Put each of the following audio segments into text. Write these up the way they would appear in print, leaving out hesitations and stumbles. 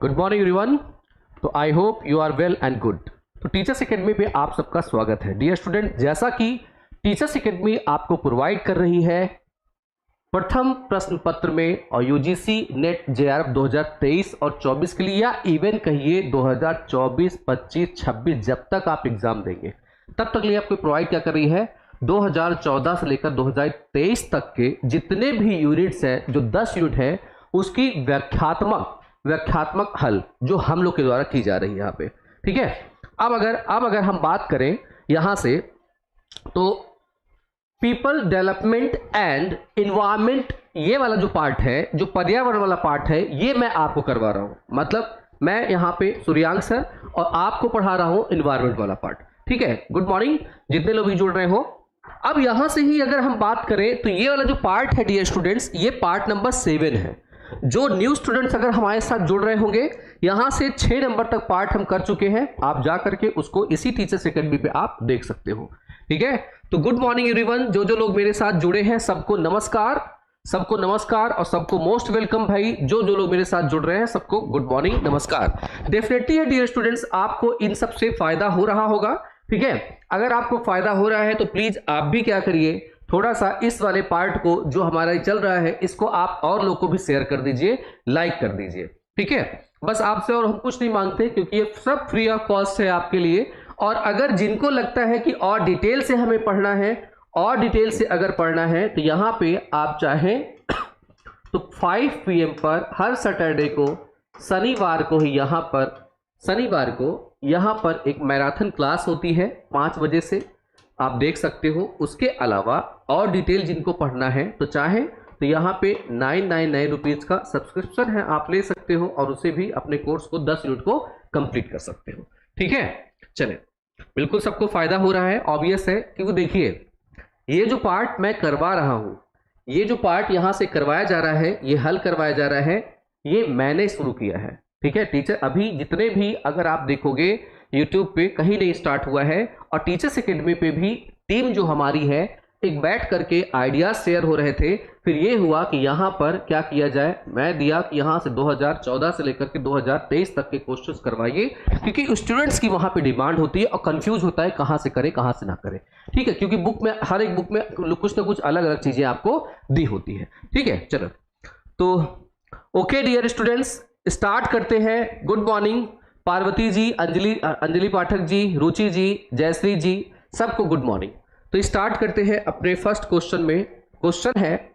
Good morning everyone. तो I hope you are well and good. तो teachers academy पे आप सबका स्वागत है। डियर स्टूडेंट, जैसा कि टीचर्स एकेडमी आपको प्रोवाइड कर रही है प्रथम प्रश्न पत्र में और यूजीसी नेट जेआरएफ 2023 और 24 के लिए, या इवन कहिए 2024, 25, 26 जब तक आप एग्जाम देंगे तब तक लिए आपको प्रोवाइड क्या कर रही है, 2014 से लेकर 2023 तक के जितने भी यूनिट्स हैं, जो 10 यूनिट है, उसकी व्याख्यात्मक हल जो हम लोग के द्वारा की जा रही है यहाँ पे। ठीक है। अब अगर हम बात करें यहां से, तो पीपल डेवलपमेंट एंड इन्वायरमेंट, ये वाला जो पार्ट है, जो पर्यावरण वाला पार्ट है, ये मैं आपको करवा रहा हूं। मतलब मैं यहां पे सूर्यांक सर और आपको पढ़ा रहा हूं इन्वायरमेंट वाला पार्ट। ठीक है। गुड मॉर्निंग जितने लोग भी जुड़ रहे हो। अब यहां से ही अगर हम बात करें तो ये वाला जो पार्ट है डियर स्टूडेंट्स, ये पार्ट नंबर 7 है। जो न्यू स्टूडेंट्स अगर हमारे साथ जुड़ रहे होंगे, यहां से 6 नंबर तक पार्ट हम कर चुके हैं। आप जा करके उसको इसी टीचर्स एकेडमी पे आप देख सकते हो। ठीक है। तो गुड मॉर्निंग एवरीवन। जो जो लोग मेरे साथ जुड़े हैं सबको नमस्कार, सबको नमस्कार और सबको मोस्ट वेलकम भाई। जो जो लोग मेरे साथ जुड़ रहे हैं सबको गुड मॉर्निंग, नमस्कार। डेफिनेटली है डियर स्टूडेंट्स, आपको इन सब से फायदा हो रहा होगा। ठीक है। अगर आपको फायदा हो रहा है तो प्लीज आप भी क्या करिए, थोड़ा सा इस वाले पार्ट को जो हमारा चल रहा है, इसको आप और लोग को भी शेयर कर दीजिए, लाइक कर दीजिए। ठीक है। बस आपसे और हम कुछ नहीं मांगते, क्योंकि ये सब फ्री ऑफ कॉस्ट है आपके लिए। और अगर जिनको लगता है कि और डिटेल से हमें पढ़ना है, और डिटेल से अगर पढ़ना है, तो यहां पे आप चाहें तो 5 PM पर हर सैटरडे को, शनिवार को ही शनिवार को यहां पर एक मैराथन क्लास होती है 5 बजे से, आप देख सकते हो। उसके अलावा और डिटेल जिनको पढ़ना है तो चाहे तो यहाँ पे 999 रुपीज़ का सब्सक्रिप्शन है, आप ले सकते हो और उसे भी अपने कोर्स को 10 यूनिट को कंप्लीट कर सकते हो। ठीक है। चले, बिल्कुल सबको फायदा हो रहा है, ऑब्वियस है। क्योंकि देखिए, ये जो पार्ट मैं करवा रहा हूँ, ये जो पार्ट यहाँ से करवाया जा रहा है, ये हल करवाया जा रहा है, ये मैंने शुरू किया है। ठीक है। टीचर अभी जितने भी अगर आप देखोगे यूट्यूब पे कहीं नहीं स्टार्ट हुआ है, और टीचर्स एकेडमी पे भी टीम जो हमारी है, एक बैठ करके आइडियाज शेयर हो रहे थे। फिर ये हुआ कि यहाँ पर क्या किया जाए, मैं दिया कि यहाँ से 2014 से लेकर के 2023 तक के क्वेश्चंस करवाइए, क्योंकि स्टूडेंट्स की वहाँ पे डिमांड होती है और कंफ्यूज होता है कहाँ से करें कहाँ से ना करें। ठीक है। क्योंकि बुक में, हर एक बुक में कुछ ना कुछ अलग अलग चीज़ें आपको दी होती है। ठीक है। चलो, तो ओके डियर स्टूडेंट्स, स्टार्ट करते हैं। गुड मॉर्निंग पार्वती जी, अंजलि पाठक जी, रुचि जी, जयश्री जी, सबको गुड मॉर्निंग। तो स्टार्ट करते हैं अपने फर्स्ट क्वेश्चन में। क्वेश्चन है,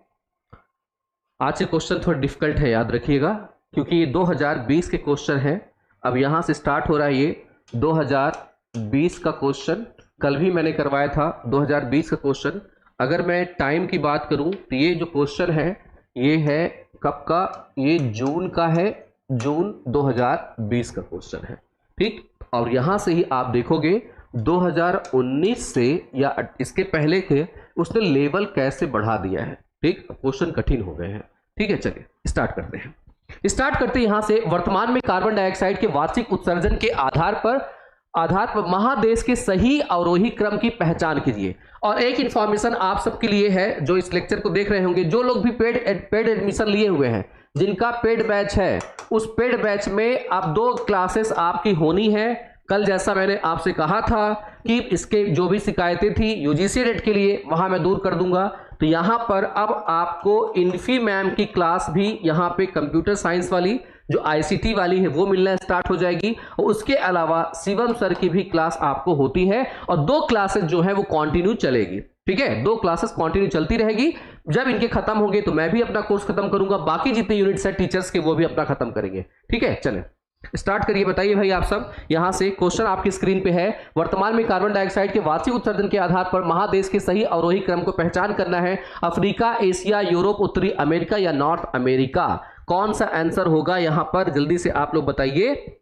आज से क्वेश्चन थोड़ा डिफिकल्ट है, याद रखिएगा, क्योंकि ये 2020 के क्वेश्चन है। अब यहां से स्टार्ट हो रहा है ये 2020 का क्वेश्चन। कल भी मैंने करवाया था 2020 का क्वेश्चन। अगर मैं टाइम की बात करूं तो ये जो क्वेश्चन है, ये है कब का, ये जून का है, जून 2020 का क्वेश्चन है। ठीक। और यहां से ही आप देखोगे 2019 से या इसके पहले के उसने लेवल कैसे बढ़ा दिया है। ठीक। क्वेश्चन कठिन हो गए हैं। ठीक है। चलिए स्टार्ट करते हैं। यहां से, वर्तमान में कार्बन डाइऑक्साइड के वार्षिक उत्सर्जन के आधार पर महादेश के सही अवरोही क्रम की पहचान कीजिए। और एक इंफॉर्मेशन आप सबके लिए है, जो इस लेक्चर को देख रहे होंगे, जो लोग भी पेड एडमिशन लिए हुए हैं, जिनका पेड बैच है, उस पेड बैच में अब 2 क्लासेस आपकी होनी है। कल जैसा मैंने आपसे कहा था कि इसके जो भी शिकायतें थी यूजीसी नेट के लिए, वहां मैं दूर कर दूंगा। तो यहां पर अब आपको इन्फी मैम की क्लास भी, यहां पे कंप्यूटर साइंस वाली जो आईसीटी वाली है, वो मिलना स्टार्ट हो जाएगी। और उसके अलावा शिवम सर की भी क्लास आपको होती है, और 2 क्लासेस जो है वो कंटिन्यू चलेगी। ठीक है। 2 क्लासेस कंटिन्यू चलती रहेगी। जब इनके खत्म होंगे तो मैं भी अपना कोर्स खत्म करूंगा, बाकी जितने यूनिट्स है टीचर्स के वो भी अपना खत्म करेंगे। ठीक है। चलें स्टार्ट करिए। बताइए भाई आप सब। यहां से क्वेश्चन आपकी स्क्रीन पे है, वर्तमान में कार्बन डाइऑक्साइड के वार्षिक उत्सर्जन के आधार पर महादेश के सही अवरोही क्रम को पहचान करना है। अफ्रीका, एशिया, यूरोप, उत्तरी अमेरिका या नॉर्थ अमेरिका। कौन सा आंसर होगा यहां पर, जल्दी से आप लोग बताइए।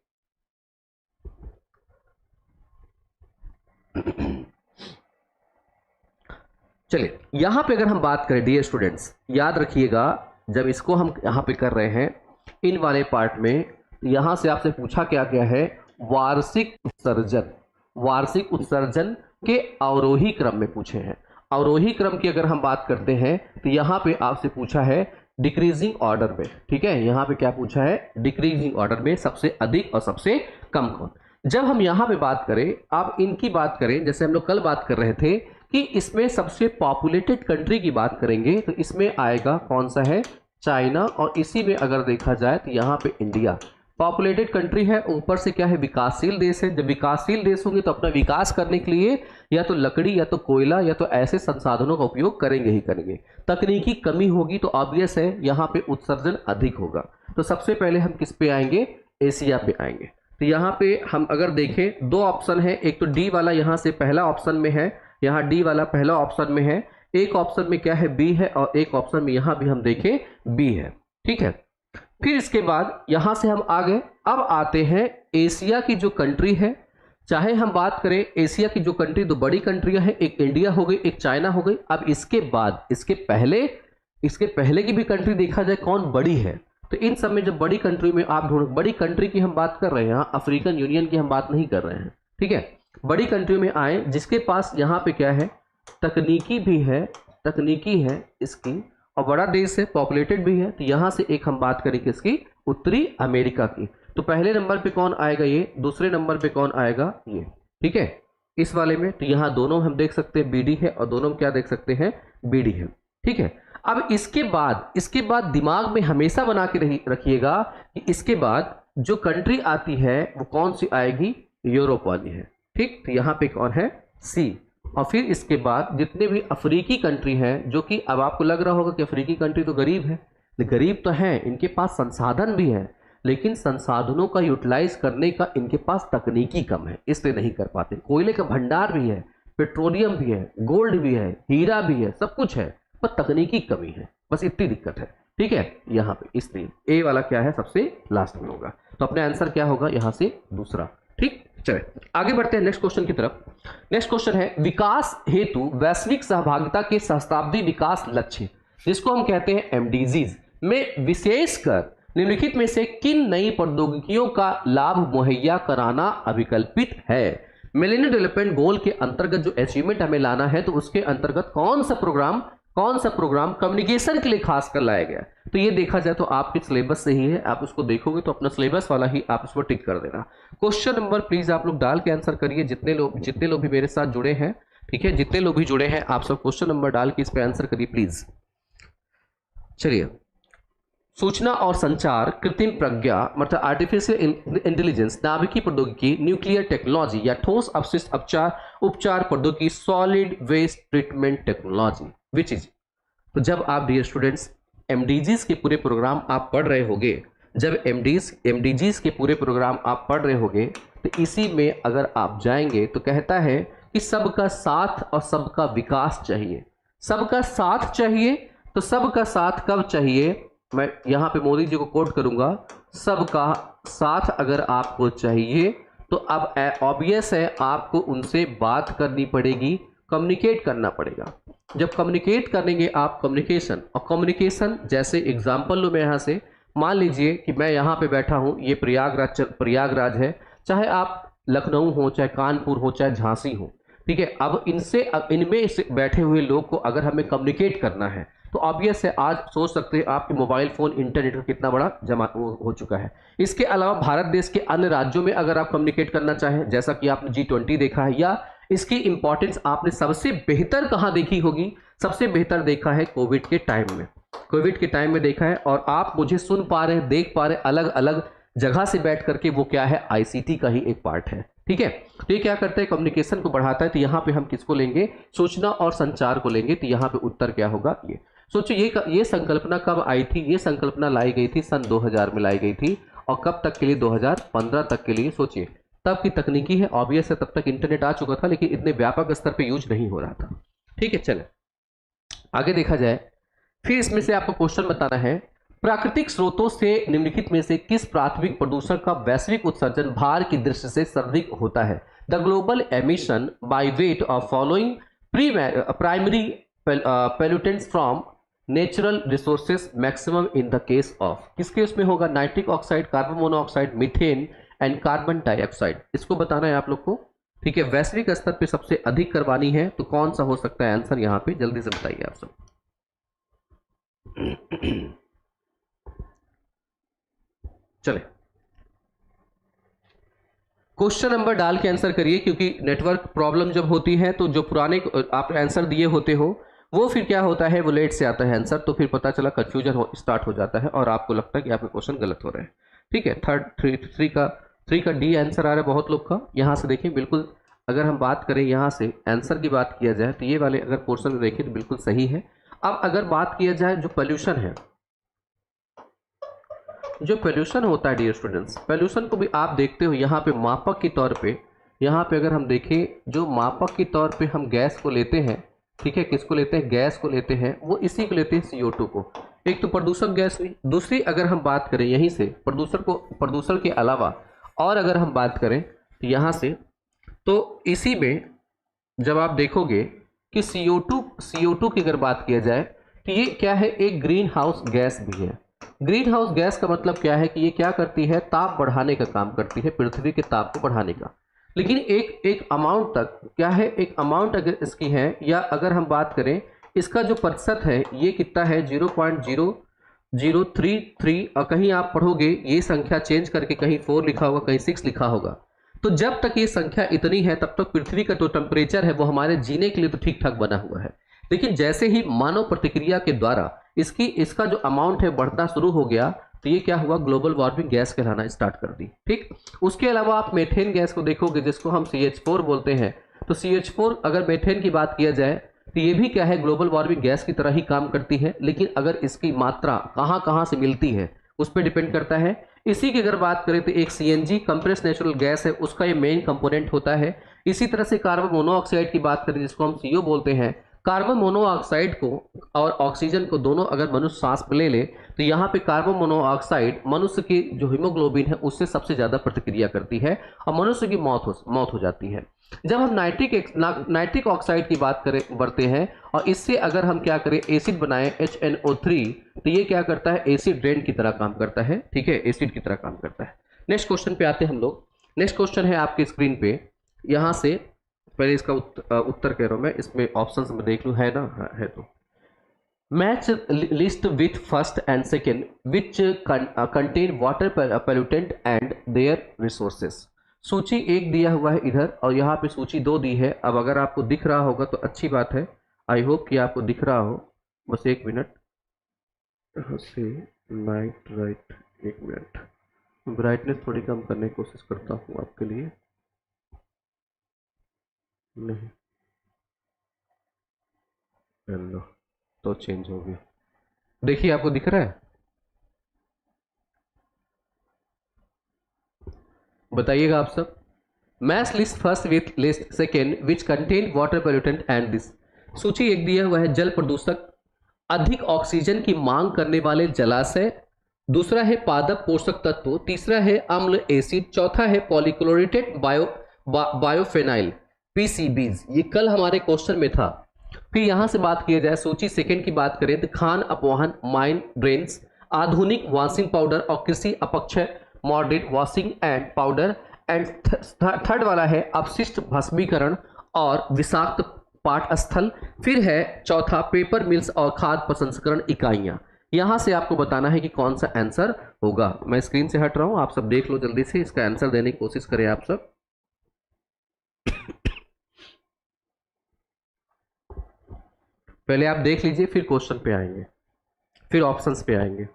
चलिए, यहां पे अगर हम बात करें डियर स्टूडेंट्स, याद रखिएगा, जब इसको हम यहां पे कर रहे हैं इन वाले पार्ट में, यहां से आपसे पूछा क्या क्या है, वार्षिक उत्सर्जन के अवरोही क्रम में पूछे हैं। अवरोही क्रम की अगर हम बात करते हैं तो यहां पे आपसे पूछा है डिक्रीजिंग ऑर्डर में। ठीक है, यहाँ पे क्या पूछा है, डिक्रीजिंग ऑर्डर में सबसे अधिक और सबसे कम कौन। जब हम यहाँ पे बात करें, आप इनकी बात करें, जैसे हम लोग कल बात कर रहे थे कि इसमें सबसे पॉपुलेटेड कंट्री की बात करेंगे तो इसमें आएगा कौन सा है, चाइना, और इसी में अगर देखा जाए तो यहाँ पे इंडिया पॉपुलेटेड कंट्री है, ऊपर से क्या है, विकासशील देश है। जब विकासशील देश होंगे तो अपना विकास करने के लिए या तो लकड़ी या तो कोयला या तो ऐसे संसाधनों का उपयोग करेंगे ही करेंगे। तकनीकी कमी होगी तो ऑब्वियस है यहाँ पे उत्सर्जन अधिक होगा। तो सबसे पहले हम किस पे आएंगे, एशिया पे आएंगे। तो यहाँ पे हम अगर देखें दो ऑप्शन है, एक तो डी वाला यहाँ से पहला ऑप्शन में है, यहाँ डी वाला पहला ऑप्शन में है, एक ऑप्शन में क्या है, बी है, और एक ऑप्शन में यहाँ भी हम देखें बी है। ठीक है, फिर इसके बाद यहां से हम आ गए, अब आते हैं एशिया की जो कंट्री है। चाहे हम बात करें एशिया की जो कंट्री, दो बड़ी कंट्रियां हैं, एक इंडिया हो गई, एक चाइना हो गई। अब इसके बाद इसके पहले की भी कंट्री देखा जाए कौन बड़ी है, तो इन सब में जब बड़ी कंट्री में आप ढूंढ, बड़ी कंट्री की हम बात कर रहे हैं, यहाँ अफ्रीकन यूनियन की हम बात नहीं कर रहे हैं। ठीक है, बड़ी कंट्री में आए जिसके पास यहाँ पे क्या है, तकनीकी भी है, तकनीकी है इसकी, और बड़ा देश है, पॉपुलेटेड भी है। तो यहां से एक हम बात करेंगे इसकी, उत्तरी अमेरिका की। तो पहले नंबर पे कौन आएगा, ये, दूसरे नंबर पे कौन आएगा, ये। ठीक है, इस वाले में तो यहाँ दोनों हम देख सकते हैं बीडी है, और दोनों में क्या देख सकते हैं, बीडी है। ठीक है, अब इसके बाद दिमाग में हमेशा बना के रखिएगा कि इसके बाद जो कंट्री आती है वो कौन सी आएगी, यूरोप वाली है। ठीक, तो यहाँ पे कौन है, सी। और फिर इसके बाद जितने भी अफ्रीकी कंट्री हैं, जो कि अब आपको लग रहा होगा कि अफ्रीकी कंट्री तो गरीब है, गरीब तो है, इनके पास संसाधन भी है, लेकिन संसाधनों का यूटिलाइज करने का इनके पास तकनीकी कम है, इसलिए नहीं कर पाते। कोयले का भंडार भी है, पेट्रोलियम भी है, गोल्ड भी है, हीरा भी है, सब कुछ है, पर तकनीकी कमी है, बस इतनी दिक्कत है। ठीक है, यहाँ पे इसलिए ए वाला क्या है, सबसे लास्ट में होगा। तो अपने आंसर क्या होगा यहाँ से, दूसरा। ठीक, चलिए आगे बढ़ते हैं नेक्स्ट क्वेश्चन की तरफ। नेक्स्ट क्वेश्चन है, विकास हेतु वैश्विक सहभागिता के सहस्त्राब्दी विकास लक्ष्य, जिसको हम कहते हैं एमडीजीज में, विशेषकर निम्नलिखित में से किन नई प्रौद्योगिकियों का लाभ मुहैया कराना अभिकल्पित है। मिलेनियम डेवलपमेंट गोल के अंतर्गत जो अचीवमेंट हमें लाना है, तो उसके अंतर्गत कौन सा प्रोग्राम कम्युनिकेशन के लिए खास कर लाया गया। तो ये देखा जाए तो आपके सिलेबस से ही है, आप उसको देखोगे तो अपना सिलेबस वाला ही आप उसको टिक कर देना। क्वेश्चन नंबर प्लीज आप लोग डाल के आंसर करिए, जितने लोग भी मेरे साथ जुड़े हैं। ठीक है, जितने लोग भी जुड़े हैं आप सब क्वेश्चन नंबर डाल के इस पे आंसर करिए प्लीज। चलिए, सूचना और संचार, कृत्रिम प्रज्ञा मतलब आर्टिफिशियल इंटेलिजेंस, नाभिकीय प्रौद्योगिकी, न्यूक्लियर टेक्नोलॉजी या ठोस अपशिष्ट उपचार प्रौद्योगिकी, solid waste treatment technology, which is. तो जब आप डियर स्टूडेंट्स एमडीजीज के पूरे प्रोग्राम आप पढ़ रहे होगे, जब एमडीजीज के पूरे प्रोग्राम आप पढ़ रहे होगे, तो इसी में अगर आप जाएंगे तो कहता है कि सबका साथ और सबका विकास चाहिए। सबका साथ चाहिए, तो सबका साथ कब चाहिए, मैं यहाँ पे मोदी जी को कोट करूंगा, सबका साथ अगर आपको चाहिए तो अब ऑब्वियस है आपको उनसे बात करनी पड़ेगी, कम्युनिकेट करना पड़ेगा। जब कम्युनिकेट करेंगे आप, कम्युनिकेशन, और कम्युनिकेशन जैसे एग्जांपल लो मैं यहाँ से, मान लीजिए कि मैं यहाँ पे बैठा हूँ, ये प्रयागराज है, चाहे आप लखनऊ हो, चाहे कानपुर हो, चाहे झांसी हो। ठीक है, अब इनमें से बैठे हुए लोग को अगर हमें कम्युनिकेट करना है तो ऑब्वियस है, आज सोच सकते हैं आपके मोबाइल फोन इंटरनेट का कितना बड़ा जमा हो चुका है। इसके अलावा भारत देश के अन्य राज्यों में अगर आप कम्युनिकेट करना चाहें, जैसा कि आपने G20 देखा है, या इसकी इंपॉर्टेंस आपने सबसे बेहतर कहाँ देखी होगी, सबसे बेहतर देखा है कोविड के टाइम में। कोविड के टाइम में देखा है, और आप मुझे सुन पा रहे हैं, देख पा रहे हैं, अलग अलग जगह से बैठ करके, वो क्या है, ICT का ही एक पार्ट है। ठीक है, तो ये क्या करता है, कम्युनिकेशन को बढ़ाता है। तो यहाँ पे हम किसको लेंगे, सूचना और संचार को लेंगे। तो यहाँ पे उत्तर क्या होगा, ये सोचिए ये संकल्पना कब आई थी, ये संकल्पना लाई गई थी सन 2000 में लाई गई थी, और कब तक के लिए, 2015 तक के लिए। सोचिए तब की तकनीकी है, ऑब्वियस है तब तक इंटरनेट आ चुका था, लेकिन इतने व्यापक स्तर पे यूज नहीं हो रहा था। ठीक है, चले आगे देखा जाए। फिर इसमें से आपको क्वेश्चन बताना है, प्राकृतिक स्रोतों से निम्नलिखित में से किस प्राथमिक प्रदूषण का वैश्विक उत्सर्जन भार की दृष्टि से सर्वाधिक होता है। The global emission by weight of following primary pollutants from natural resources maximum in the case of, किस केस में होगा, nitric oxide, carbon monoxide, methane and carbon dioxide. इसको बताना है आप लोग को। ठीक है, वैश्विक स्तर पे सबसे अधिक करवानी है, तो कौन सा हो सकता है आंसर, यहाँ पे जल्दी से बताइए आप सब। चले क्वेश्चन नंबर डाल के आंसर करिए, क्योंकि नेटवर्क प्रॉब्लम जब होती है तो जो पुराने आप आंसर दिए होते हो वो फिर क्या होता है, वो लेट से आता है आंसर, तो फिर पता चला कन्फ्यूजन स्टार्ट हो जाता है और आपको लगता है कि आपके क्वेश्चन गलत हो रहे हैं। ठीक है, थ्री का डी आंसर आ रहा है बहुत लोग का। यहाँ से देखिए बिल्कुल, अगर हम बात करें यहाँ से आंसर की बात किया जाए तो ये वाले अगर पोर्शन में देखें तो बिल्कुल सही है। अब अगर बात किया जाए जो पोल्यूशन है, जो पोल्यूशन होता है डियर स्टूडेंट्स, पोल्यूशन को भी आप देखते हो यहाँ पे मापक के तौर पे, यहाँ पे अगर हम देखें जो मापक के तौर पे हम गैस को लेते हैं, ठीक है, किसको लेते हैं, गैस को लेते हैं, वो इसी को लेते हैं CO2 को। एक तो प्रदूषक गैस हुई, दूसरी अगर हम बात करें यहीं से प्रदूषण के अलावा और अगर हम बात करें तो यहाँ से, तो इसी में जब आप देखोगे कि CO2 की अगर बात किया जाए तो ये क्या है, एक ग्रीन हाउस गैस भी है। ग्रीन हाउस गैस का मतलब क्या है कि ये क्या करती है, ताप बढ़ाने का काम करती है, पृथ्वी के ताप को बढ़ाने का। लेकिन एक अमाउंट तक क्या है, एक अमाउंट अगर इसकी है, या अगर हम बात करें इसका जो प्रतिशत है ये कितना है 0.0033, और कहीं आप पढ़ोगे ये संख्या चेंज करके कहीं 4 लिखा होगा, कहीं 6 लिखा होगा। तो जब तक ये संख्या इतनी है तब तक पृथ्वी का जो टेम्परेचर है वो हमारे जीने के लिए तो ठीक ठाक बना हुआ है। लेकिन जैसे ही मानव प्रतिक्रिया के द्वारा इसका जो अमाउंट है बढ़ना शुरू हो गया तो ये क्या हुआ, ग्लोबल वार्मिंग गैस कहलाना स्टार्ट कर दी। ठीक, उसके अलावा आप मेथेन गैस को देखोगे जिसको हम CH4 बोलते हैं, तो CH4 अगर मेथेन की बात किया जाए तो ये भी क्या है, ग्लोबल वार्मिंग गैस की तरह ही काम करती है, लेकिन अगर इसकी मात्रा कहाँ कहाँ से मिलती है उस पर डिपेंड करता है। इसी की अगर बात करें तो एक CNG कंप्रेस्ड नेचुरल गैस है, उसका ये मेन कंपोनेंट होता है। इसी तरह से कार्बन मोनोऑक्साइड की बात करें जिसको हम CO बोलते हैं, कार्बन मोनोऑक्साइड को और ऑक्सीजन को दोनों अगर मनुष्य सांस में ले ले तो यहाँ पे कार्बन मोनोऑक्साइड मनुष्य की जो हीमोग्लोबिन है उससे सबसे ज़्यादा प्रतिक्रिया करती है और मनुष्य की मौत हो जाती है। जब हम नाइट्रिक ऑक्साइड की बात करते हैं और इससे अगर हम क्या करें, एसिड बनाएं HNO3, तो ये क्या करता है, एसिड रेन की तरह काम करता है। ठीक है, एसिड की तरह काम करता है। नेक्स्ट क्वेश्चन पे आते हैं हम लोग। नेक्स्ट क्वेश्चन है आपके स्क्रीन पे, यहाँ से पहले इसका उत्तर कह रहा हूँ मैं, इसमें ऑप्शंस में देख लूँ, है ना, है तो match list with first and second which contain water pollutant and their resources. सूची 1 दिया हुआ है इधर और यहाँ पे सूची 2 दी है। अब अगर आपको दिख रहा होगा तो अच्छी बात है, आई होप कि आपको दिख रहा हो। बस 1 मिनट से नाइट राइट, 1 मिनट, ब्राइटनेस थोड़ी कम करने की कोशिश करता हूँ आपके लिए। नहीं, हेलो, तो चेंज हो गया, देखिए आपको दिख रहा है, बताइएगा आप सब। Match list first with list second which contain water pollutant and this. सूची 1 दिया हुआ है जल प्रदूषक, अधिक ऑक्सीजन की मांग करने वाले जलाशय, दूसरा है पादप पोषक तत्व, तीसरा है अम्ल एसिड, चौथा है पॉलीक्लोरेटेड बायोफेनाइल PCBs। ये कल हमारे क्वेश्चन में था। फिर यहां से बात किया जाए सूची 2 की बात करें तो खान अपवाहन माइन ड्रेन्स, आधुनिक वॉशिंग पाउडर और कृषि अपक्षय moderate washing and powder, and third वाला है अपशिष्ट भस्मीकरण और विषाक्त पाठस्थल। फिर है चौथा पेपर मिल्स और खाद्य प्रसंस्करण इकाइयां। यहां से आपको बताना है कि कौन सा आंसर होगा। मैं स्क्रीन से हट रहा हूं, आप सब देख लो जल्दी से, इसका आंसर देने की कोशिश करें आप सब। पहले आप देख लीजिए, फिर क्वेश्चन पे आएंगे, फिर ऑप्शंस पे आएंगे।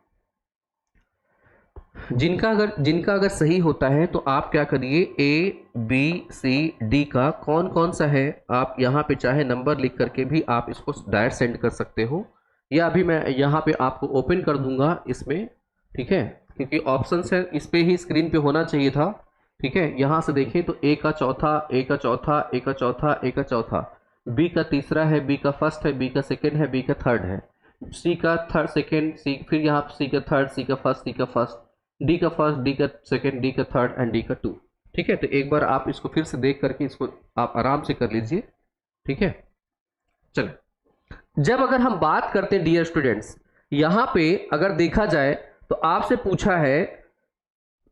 जिनका अगर सही होता है तो आप क्या करिए, A B C D का कौन कौन सा है, आप यहाँ पे चाहे नंबर लिख करके भी आप इसको डायरेक्ट सेंड कर सकते हो, या अभी मैं यहाँ पे आपको ओपन कर दूंगा इसमें। ठीक है, क्योंकि ऑप्शंस है इस पे ही स्क्रीन पे होना चाहिए था। ठीक है, यहाँ से देखें तो A का चौथा, A का चौथा, A का चौथा, A का चौथा, B का तीसरा है, B का फर्स्ट है, B का सेकेंड है, B का थर्ड है, C का थर्ड सेकेंड, C फिर यहाँ C का थर्ड, C का फर्स्ट, C का फर्स्ट, D का फर्स्ट, D का सेकेंड, D का थर्ड एंड D का 2। ठीक है, तो एक बार आप इसको फिर से देख करके इसको आप आराम से कर लीजिए। ठीक है, चलो, जब अगर हम बात करते हैं डियर स्टूडेंट्स, यहाँ पे अगर देखा जाए तो आपसे पूछा है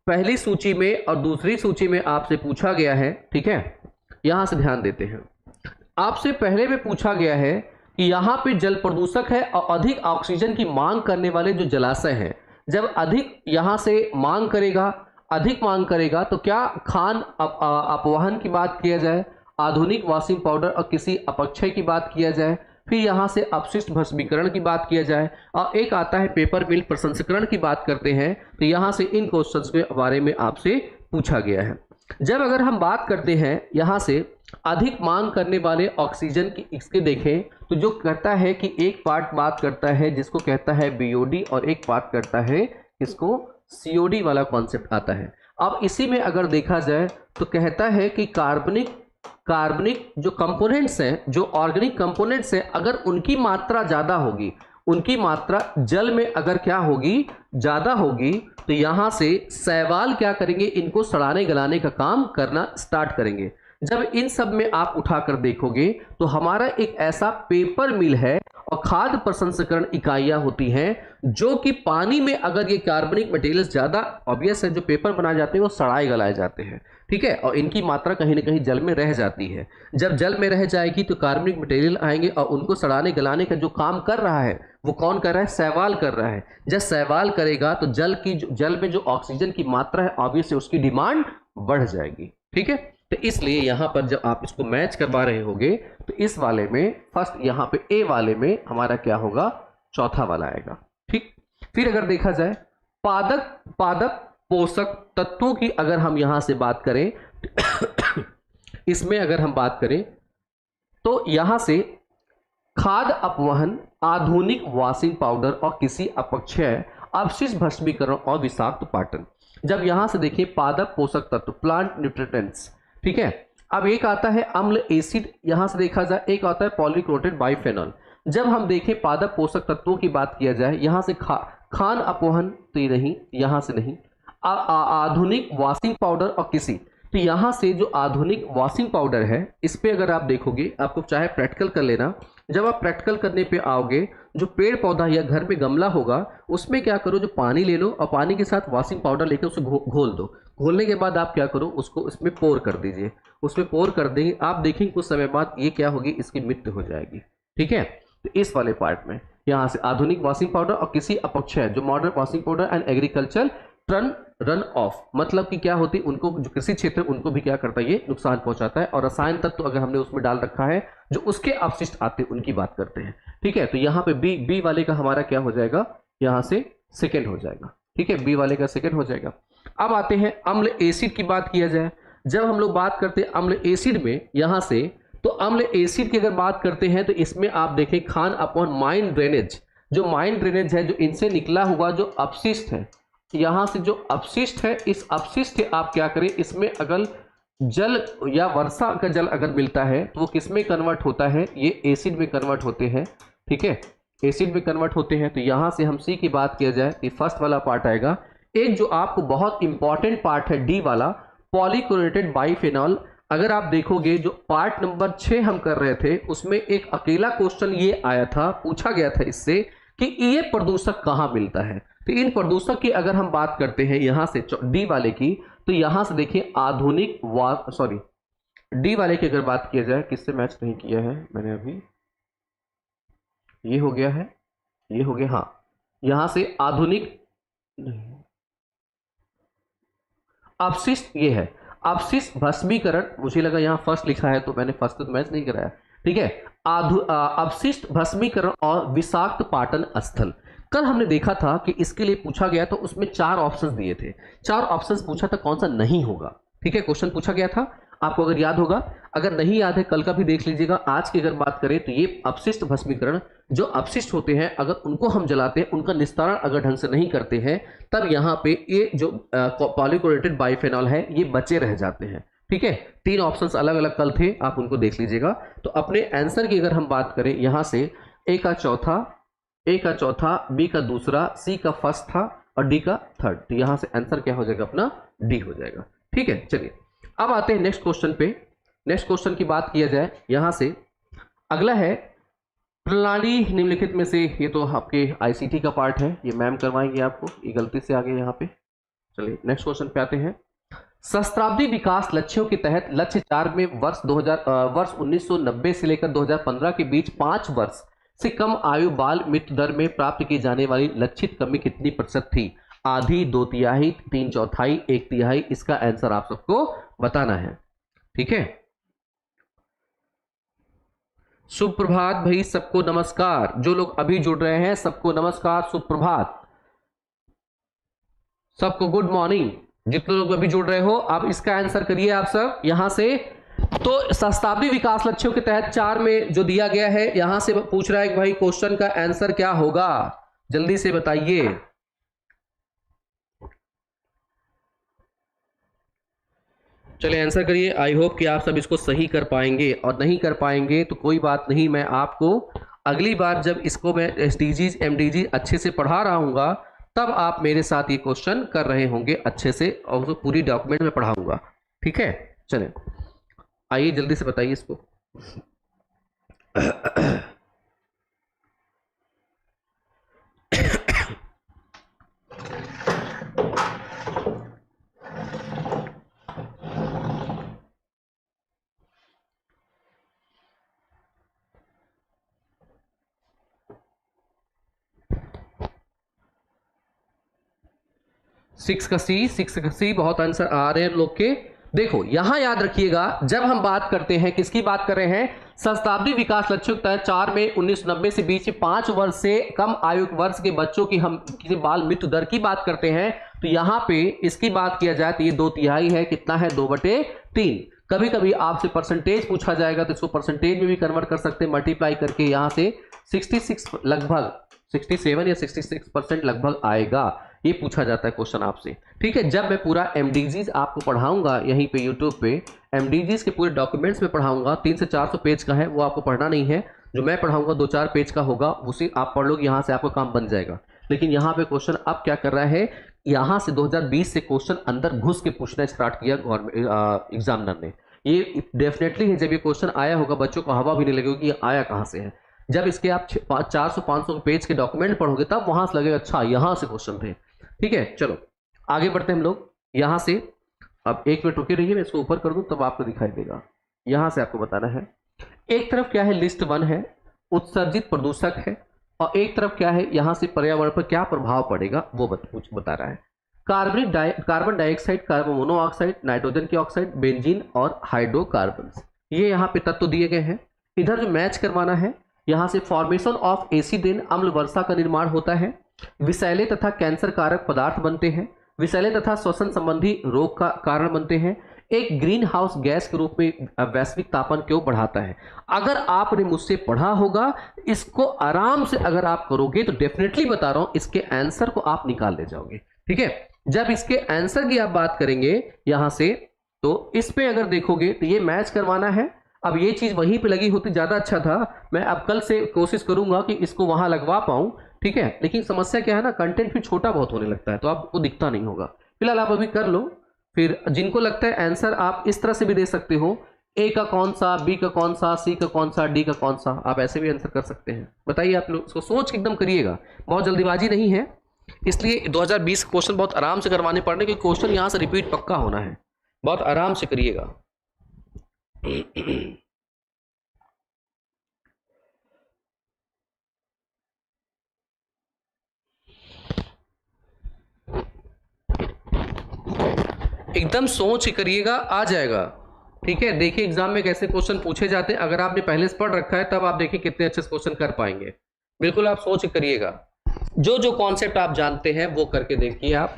पहली सूची में और दूसरी सूची में आपसे पूछा गया है। ठीक है, यहां से ध्यान देते हैं, आपसे पहले में पूछा गया है कि यहाँ पे जल प्रदूषक है और अधिक ऑक्सीजन की मांग करने वाले जो जलाशय हैं, जब अधिक यहां से मांग करेगा, अधिक मांग करेगा तो क्या खान अपवहन की बात किया जाए, आधुनिक वॉशिंग पाउडर और किसी अपक्षय की बात किया जाए, फिर यहां से अपशिष्ट भस्मीकरण की बात किया जाए, और एक आता है पेपर मिल प्रसंस्करण की बात करते हैं। तो यहां से इन क्वेश्चंस के बारे में आपसे पूछा गया है। जब अगर हम बात करते हैं यहां से अधिक मांग करने वाले ऑक्सीजन की, इसके देखें तो जो कहता है कि एक पार्ट बात करता है जिसको कहता है बीओडी और एक पार्ट करता है इसको सीओडी वाला कॉन्सेप्ट आता है। अब इसी में अगर देखा जाए तो कहता है कि कार्बनिक जो कंपोनेंट्स हैं, जो ऑर्गेनिक कंपोनेंट्स हैं, अगर उनकी मात्रा ज़्यादा होगी, उनकी मात्रा जल में अगर क्या होगी, ज़्यादा होगी, तो यहाँ से शैवाल क्या करेंगे, इनको सड़ाने गलाने का काम करना स्टार्ट करेंगे। जब इन सब में आप उठाकर देखोगे तो हमारा एक ऐसा पेपर मिल है और खाद्य प्रसंस्करण इकाइयां होती हैं जो कि पानी में अगर ये कार्बनिक मटेरियल्स ज़्यादा, ऑब्वियस है, जो पेपर बनाए जाते हैं वो सड़ाए गलाए जाते हैं, ठीक है, और इनकी मात्रा कहीं ना कहीं जल में रह जाती है। जब जल में रह जाएगी तो कार्बनिक मटेरियल आएंगे और उनको सड़ाने गलाने का जो काम कर रहा है वो कौन कर रहा है, शैवाल कर रहा है। जब शैवाल करेगा तो जल में जो ऑक्सीजन की मात्रा है ऑब्वियसली उसकी डिमांड बढ़ जाएगी, ठीक है। तो इसलिए यहां पर जब आप इसको मैच करवा रहे होगे तो इस वाले में फर्स्ट, यहां पे ए वाले में हमारा क्या होगा, चौथा वाला आएगा, ठीक। फिर अगर देखा जाए पादप पोषक तत्वों की अगर हम यहां से बात करें इसमें अगर हम बात करें तो यहां से खाद्य अपवहन, आधुनिक वॉशिंग पाउडर और किसी अपक्षय, अपशिष्ट भस्मीकरण और विषाक्त पाटन। जब यहां से देखिए पादप पोषक तत्व, प्लांट न्यूट्रिएंट्स, ठीक है। अब एक आता है अम्ल एसिड, यहां से देखा जाए एक आता है पॉलीक्लोरेटेड बाइफेनॉल। जब हम देखें पादप पोषक तत्वों की बात किया जाए, यहां से खान अपवहन तो ये नहीं, यहां से नहीं, आधुनिक वॉशिंग पाउडर और किसी, तो यहां से जो आधुनिक वॉशिंग पाउडर है इस पे अगर आप देखोगे, आपको चाहे प्रैक्टिकल कर लेना, जब आप प्रैक्टिकल करने पे आओगे, जो पेड़ पौधा या घर में गमला होगा उसमें क्या करो, जो पानी ले लो और पानी के साथ वॉशिंग पाउडर लेकर उसे घोल दो। घोलने के बाद आप क्या करो, उसको उसमें पोर कर दीजिए। उसमें पोर कर देंगे, आप देखेंगे कुछ समय बाद ये क्या होगी, इसकी मृत्यु हो जाएगी, ठीक है। तो इस वाले पार्ट में यहाँ से आधुनिक वॉशिंग पाउडर और किसी अपक्षय, जो modern washing powder and agriculture run of, मतलब कि क्या होती है, उनको जो कृषि क्षेत्र उनको भी क्या करता है, ये नुकसान पहुंचाता है। और रसायन तत्व अगर हमने उसमें डाल रखा है जो उसके अपशिष्ट आते हैं उनकी बात करते हैं, ठीक है। तो यहाँ पे बी वाले का हमारा क्या हो जाएगा, यहाँ से सेकेंड हो जाएगा, ठीक है, बी वाले का सेकेंड हो जाएगा। अब आते हैं अम्ल एसिड की बात किया जाए। जब हम लोग बात करते हैं अम्ल एसिड में, यहाँ से तो अम्ल एसिड की अगर बात करते हैं तो इसमें आप देखें खान अपॉन माइन ड्रेनेज, जो माइन ड्रेनेज है, जो इनसे निकला हुआ जो अपशिष्ट है, यहाँ से जो अपशिष्ट है, इस अपशिष्ट के आप क्या करें, इसमें अगर जल या वर्षा का जल अगर मिलता है तो वो किस में कन्वर्ट होता है, ये एसिड में कन्वर्ट होते हैं, ठीक है, एसिड में कन्वर्ट होते हैं। तो यहाँ से हम सी की बात किया जाए तो फर्स्ट वाला पार्ट आएगा। एक जो आपको बहुत इंपॉर्टेंट पार्ट है डी वाला, पॉलीक्लोरेटेड बाइफेनॉल। अगर आप देखोगे जो पार्ट नंबर 6 हम कर रहे थे उसमें एक अकेला क्वेश्चन ये आया था, पूछा गया था इससे कि ये प्रदूषक कहाँ मिलता है। तो इन प्रदूषक की अगर हम बात करते हैं यहाँ से डी वाले की, तो यहाँ से देखिए आधुनिक डी वाले की अगर बात किया जाए, किससे मैच नहीं किया है मैंने अभी, ये हो गया है, ये हो गया, हाँ, यहां से आधुनिक अपशिष्ट, ये है अपशिष्ट भस्मीकरण, मुझे लगा यहाँ फर्स्ट लिखा है तो मैंने फर्स्ट तो मैच नहीं कराया, ठीक है। अपशिष्ट भस्मीकरण और विषाक्त पाटन स्थल, कल हमने देखा था कि इसके लिए पूछा गया तो उसमें 4 ऑप्शंस दिए थे, 4 ऑप्शंस पूछा था कौन सा नहीं होगा, ठीक है, क्वेश्चन पूछा गया था, आपको अगर याद होगा, अगर नहीं याद है कल का भी देख लीजिएगा। आज की अगर बात करें तो ये अपशिष्ट भस्मीकरण, जो अपशिष्ट होते हैं अगर उनको हम जलाते हैं, उनका निस्तारण अगर ढंग से नहीं करते हैं, तब यहाँ पे ये जो पॉलीक्लोरेटेड बाइफेनॉल है ये बचे रह जाते हैं, ठीक है। 3 ऑप्शंस अलग अलग कल थे, आप उनको देख लीजिएगा। तो अपने आंसर की अगर हम बात करें, यहाँ से ए का चौथा, बी का दूसरा, सी का फर्स्ट था और डी का थर्ड, तो यहाँ से आंसर क्या हो जाएगा अपना, डी हो जाएगा, ठीक है। चलिए अब आते हैं नेक्स्ट क्वेश्चन पे। नेक्स्ट क्वेश्चन की बात किया जाए, यहां से अगला है प्रणाली निम्नलिखित में से, ये तो आपके आईसीटी का पार्ट है, ये मैम करवाएंगे आपको, ये गलती से आ गए यहाँ पे। चलिए नेक्स्ट क्वेश्चन पे आते हैं। सहस्त्राब्दी विकास लक्ष्यों के तहत लक्ष्य 4 में वर्ष 1990 से लेकर 2015 के बीच 5 वर्ष से कम आयु बाल मृत्यु दर में प्राप्त की जाने वाली लक्षित कमी कितनी प्रतिशत थी? आधी, 2/3, 3/4, 1/3। इसका आंसर आप सबको बताना है। ठीक है, सुप्रभात भाई, सबको नमस्कार। जो लोग अभी जुड़ रहे हैं सबको नमस्कार, सुप्रभात, सबको गुड मॉर्निंग। जितने लोग अभी जुड़ रहे हो आप इसका आंसर करिए आप सब यहां से। तो शताब्दी विकास लक्ष्यों के तहत 4 में जो दिया गया है, यहां से पूछ रहा है कि भाई क्वेश्चन का आंसर क्या होगा, जल्दी से बताइए। चलिए आंसर करिए। आई होप कि आप सब इसको सही कर पाएंगे, और नहीं कर पाएंगे तो कोई बात नहीं, मैं आपको अगली बार जब इसको मैं एसडीजीज एमडीजी अच्छे से पढ़ा रहा हूँगा तब आप मेरे साथ ये क्वेश्चन कर रहे होंगे अच्छे से, और उसको पूरी डॉक्यूमेंट में पढ़ाऊंगा। ठीक है, चलिए आइए जल्दी से बताइए इसको। सिक्स का सी बहुत आंसर आ रहे हैं लोग के। देखो यहां याद रखिएगा, जब हम बात करते हैं किसकी बात कर रहे हैं, शताब्दी विकास लक्ष्यों के तहत 4 में 1990 से बीच 5 वर्ष से कम आयु वर्ष के बच्चों की हम किसी बाल मृत्यु दर की बात करते हैं, तो यहां पे इसकी बात किया जाए तो ये 2/3 है। कितना है? 2/3। कभी कभी आपसे परसेंटेज पूछा जाएगा तो इसको परसेंटेज में भी कन्वर्ट कर सकते हैं, मल्टीप्लाई करके यहां से 66 लगभग 67 या 66% लगभग आएगा। ये पूछा जाता है क्वेश्चन आपसे। ठीक है, जब मैं पूरा एमडीजीज आपको पढ़ाऊंगा यहीं पे यूट्यूब पे, एमडीजीज के पूरे डॉक्यूमेंट्स में पढ़ाऊंगा, 300 से 400 पेज का है, वो आपको पढ़ना नहीं है। जो मैं पढ़ाऊंगा 2-4 पेज का होगा, उसी आप पढ़ लोगे, यहाँ से आपका काम बन जाएगा। लेकिन यहाँ पे क्वेश्चन अब क्या कर रहा है, यहाँ से 2020 से क्वेश्चन अंदर घुस के पूछना स्टार्ट किया गवर्नमेंट एग्जामिनर ने। ये डेफिनेटली है, जब ये क्वेश्चन आया होगा बच्चों को हवा भी नहीं लगेगी कि ये आया कहाँ से है। जब इसके आप 400-500 पेज के डॉक्यूमेंट पढ़ोगे तब वहां से लगेगा अच्छा यहाँ से क्वेश्चन थे। ठीक है, चलो आगे बढ़ते हैं हम लोग यहाँ से। अब 1 मिनट रुके रहिए, मैं इसको ऊपर कर दूं तब आपको दिखाई देगा। यहाँ से आपको बताना है, एक तरफ क्या है, लिस्ट 1 है, उत्सर्जित प्रदूषक है, और एक तरफ क्या है, यहाँ से पर्यावरण पर क्या प्रभाव पड़ेगा वो बता रहा है। Carbon dioxide, carbon monoxide, nitrogen की ऑक्साइड, बेंजीन और हाइड्रोकार्बन, ये यहाँ पे तत्व दिए गए हैं। इधर जो मैच करवाना है, यहाँ से फॉर्मेशन ऑफ एसिड अम्ल वर्षा का निर्माण होता है, विषैले तथा कैंसर कारक पदार्थ बनते हैं, विषैले तथा श्वसन संबंधी रोग का कारण बनते हैं, एक ग्रीन हाउस गैस के रूप में वैश्विक तापमान क्यों बढ़ाता है। अगर आपने मुझसे पढ़ा होगा, इसको आराम से अगर आप करोगे तो डेफिनेटली बता रहा हूं इसके आंसर को आप निकाल ले जाओगे। ठीक है, जब इसके आंसर की आप बात करेंगे यहां से, तो इस पे अगर देखोगे तो ये मैच करवाना है। अब ये चीज वहीं पे लगी होती ज्यादा अच्छा था, मैं अब कल से कोशिश करूंगा कि इसको वहां लगवा पाऊं। ठीक है, लेकिन समस्या क्या है ना, कंटेंट फिर छोटा बहुत होने लगता है तो आपको दिखता नहीं होगा। फिलहाल आप अभी कर लो, फिर जिनको लगता है आंसर आप इस तरह से भी दे सकते हो, ए का कौन सा, बी का कौन सा, सी का कौन सा, डी का कौन सा, आप ऐसे भी आंसर कर सकते हैं। बताइए आप लोग, इसको सोच के एकदम करिएगा, बहुत जल्दीबाजी नहीं है। इसलिए 2020 क्वेश्चन बहुत आराम से करवाने पड़ने, क्योंकि क्वेश्चन यहाँ से रिपीट पक्का होना है, बहुत आराम से करिएगा। एकदम सोच के करिएगा, आ जाएगा। ठीक है, देखिए एग्जाम में कैसे क्वेश्चन पूछे जाते हैं, अगर आपने पहले से पढ़ रखा है तब आप देखिए कितने अच्छे क्वेश्चन कर पाएंगे। बिल्कुल आप सोच के करिएगा, जो जो कॉन्सेप्ट आप जानते हैं वो करके देखिए आप।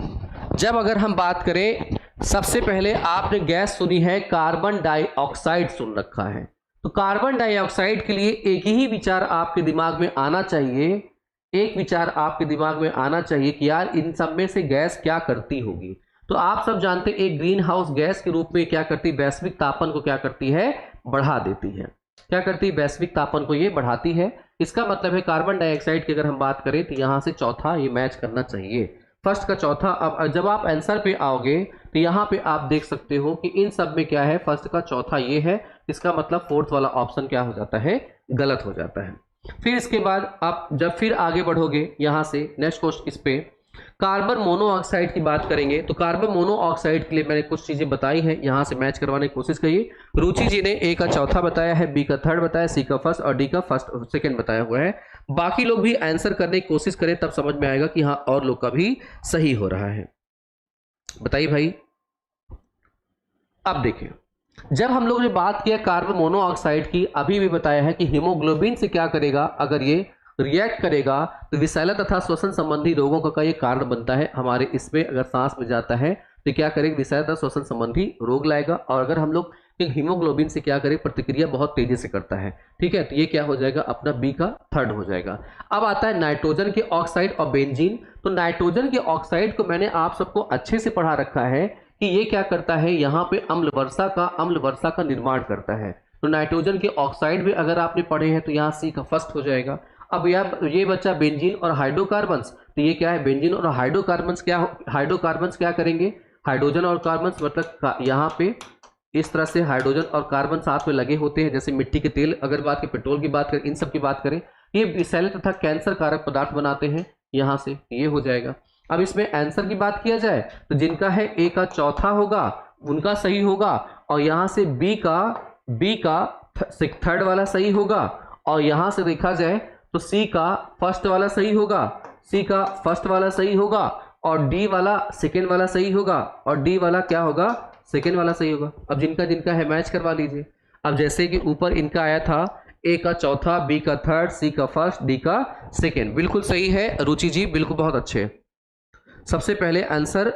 जब अगर हम बात करें, सबसे पहले आपने गैस सुनी है, कार्बन डाइऑक्साइड सुन रखा है, तो कार्बन डाइऑक्साइड के लिए एक ही विचार आपके दिमाग में आना चाहिए, एक विचार आपके दिमाग में आना चाहिए कि यार इन सब में से गैस क्या करती होगी। तो आप सब जानते हैं एक ग्रीन हाउस गैस के रूप में क्या करती, वैश्विक तापमान को क्या करती है, बढ़ा देती है। क्या करती है, वैश्विक तापमान को ये बढ़ाती है। इसका मतलब है कार्बन डाइऑक्साइड की अगर हम बात करें तो यहाँ से चौथा ये मैच करना चाहिए, फर्स्ट का चौथा। अब जब आप आंसर पे आओगे तो यहाँ पे आप देख सकते हो कि इन सब में क्या है, फर्स्ट का चौथा ये है, इसका मतलब फोर्थ वाला ऑप्शन क्या हो जाता है, गलत हो जाता है। फिर इसके बाद आप जब फिर आगे बढ़ोगे यहाँ से नेक्स्ट क्वेश्चन, इस पे कार्बन मोनोऑक्साइड की बात करेंगे तो कार्बन मोनोऑक्साइड के लिए मैंने कुछ चीजें बताई हैं, यहां से मैच करवाने की कोशिश करिए। रुचि जी ने ए का चौथा बताया है, बी का थर्ड बताया, सी का फर्स्ट और डी का फर्स्ट सेकंड बताया हुआ है। बाकी लोग भी आंसर करने की कोशिश करें, तब समझ में आएगा कि हाँ और लोग का भी सही हो रहा है। बताइए भाई। अब देखिए, जब हम लोग ने बात किया कार्बन मोनोऑक्साइड की, अभी भी बताया है कि हीमोग्लोबिन से क्या करेगा, अगर ये रिएक्ट करेगा तो विषैला तथा श्वसन संबंधी रोगों का ये कारण बनता है। हमारे इसमें अगर सांस में जाता है तो क्या करेगा, विषैला तथा श्वसन संबंधी रोग लाएगा। और अगर हम लोग हीमोग्लोबिन से क्या करें, प्रतिक्रिया बहुत तेजी से करता है, ठीक है। तो ये क्या हो जाएगा, अपना बी का थर्ड हो जाएगा। अब आता है नाइट्रोजन के ऑक्साइड और बेंजीन। तो नाइट्रोजन के ऑक्साइड को मैंने आप सबको अच्छे से पढ़ा रखा है कि ये क्या करता है, यहाँ पे अम्ल वर्षा का निर्माण करता है। तो नाइट्रोजन के ऑक्साइड भी अगर आपने पढ़े हैं तो यहाँ सी का फर्स्ट हो जाएगा। अब ये बच्चा बेंजीन और हाइड्रोकार्बन्स, तो ये क्या है, बेंजीन और हाइड्रोकार्बन्स क्या करेंगे, हाइड्रोजन और कार्बन, मतलब यहाँ पे इस तरह से हाइड्रोजन और कार्बन साथ में लगे होते हैं। जैसे मिट्टी के तेल अगर बात करें, पेट्रोल की बात करें, इन सब की बात करें, ये विषैले तथा कैंसर कारक पदार्थ बनाते हैं, यहाँ से ये हो जाएगा। अब इसमें आंसर की बात किया जाए तो जिनका है ए का चौथा होगा उनका सही होगा, और यहाँ से बी का थर्ड वाला सही होगा, और यहाँ से देखा जाए तो सी का फर्स्ट वाला सही होगा, और डी वाला सेकेंड वाला सही होगा, और डी वाला क्या होगा, सेकेंड वाला सही होगा। अब जिनका है मैच करवा लीजिए। अब जैसे कि ऊपर इनका आया था, ए का चौथा, बी का थर्ड, सी का फर्स्ट, डी का सेकेंड, बिल्कुल सही है रुचि जी, बिल्कुल बहुत अच्छे। सबसे पहले आंसर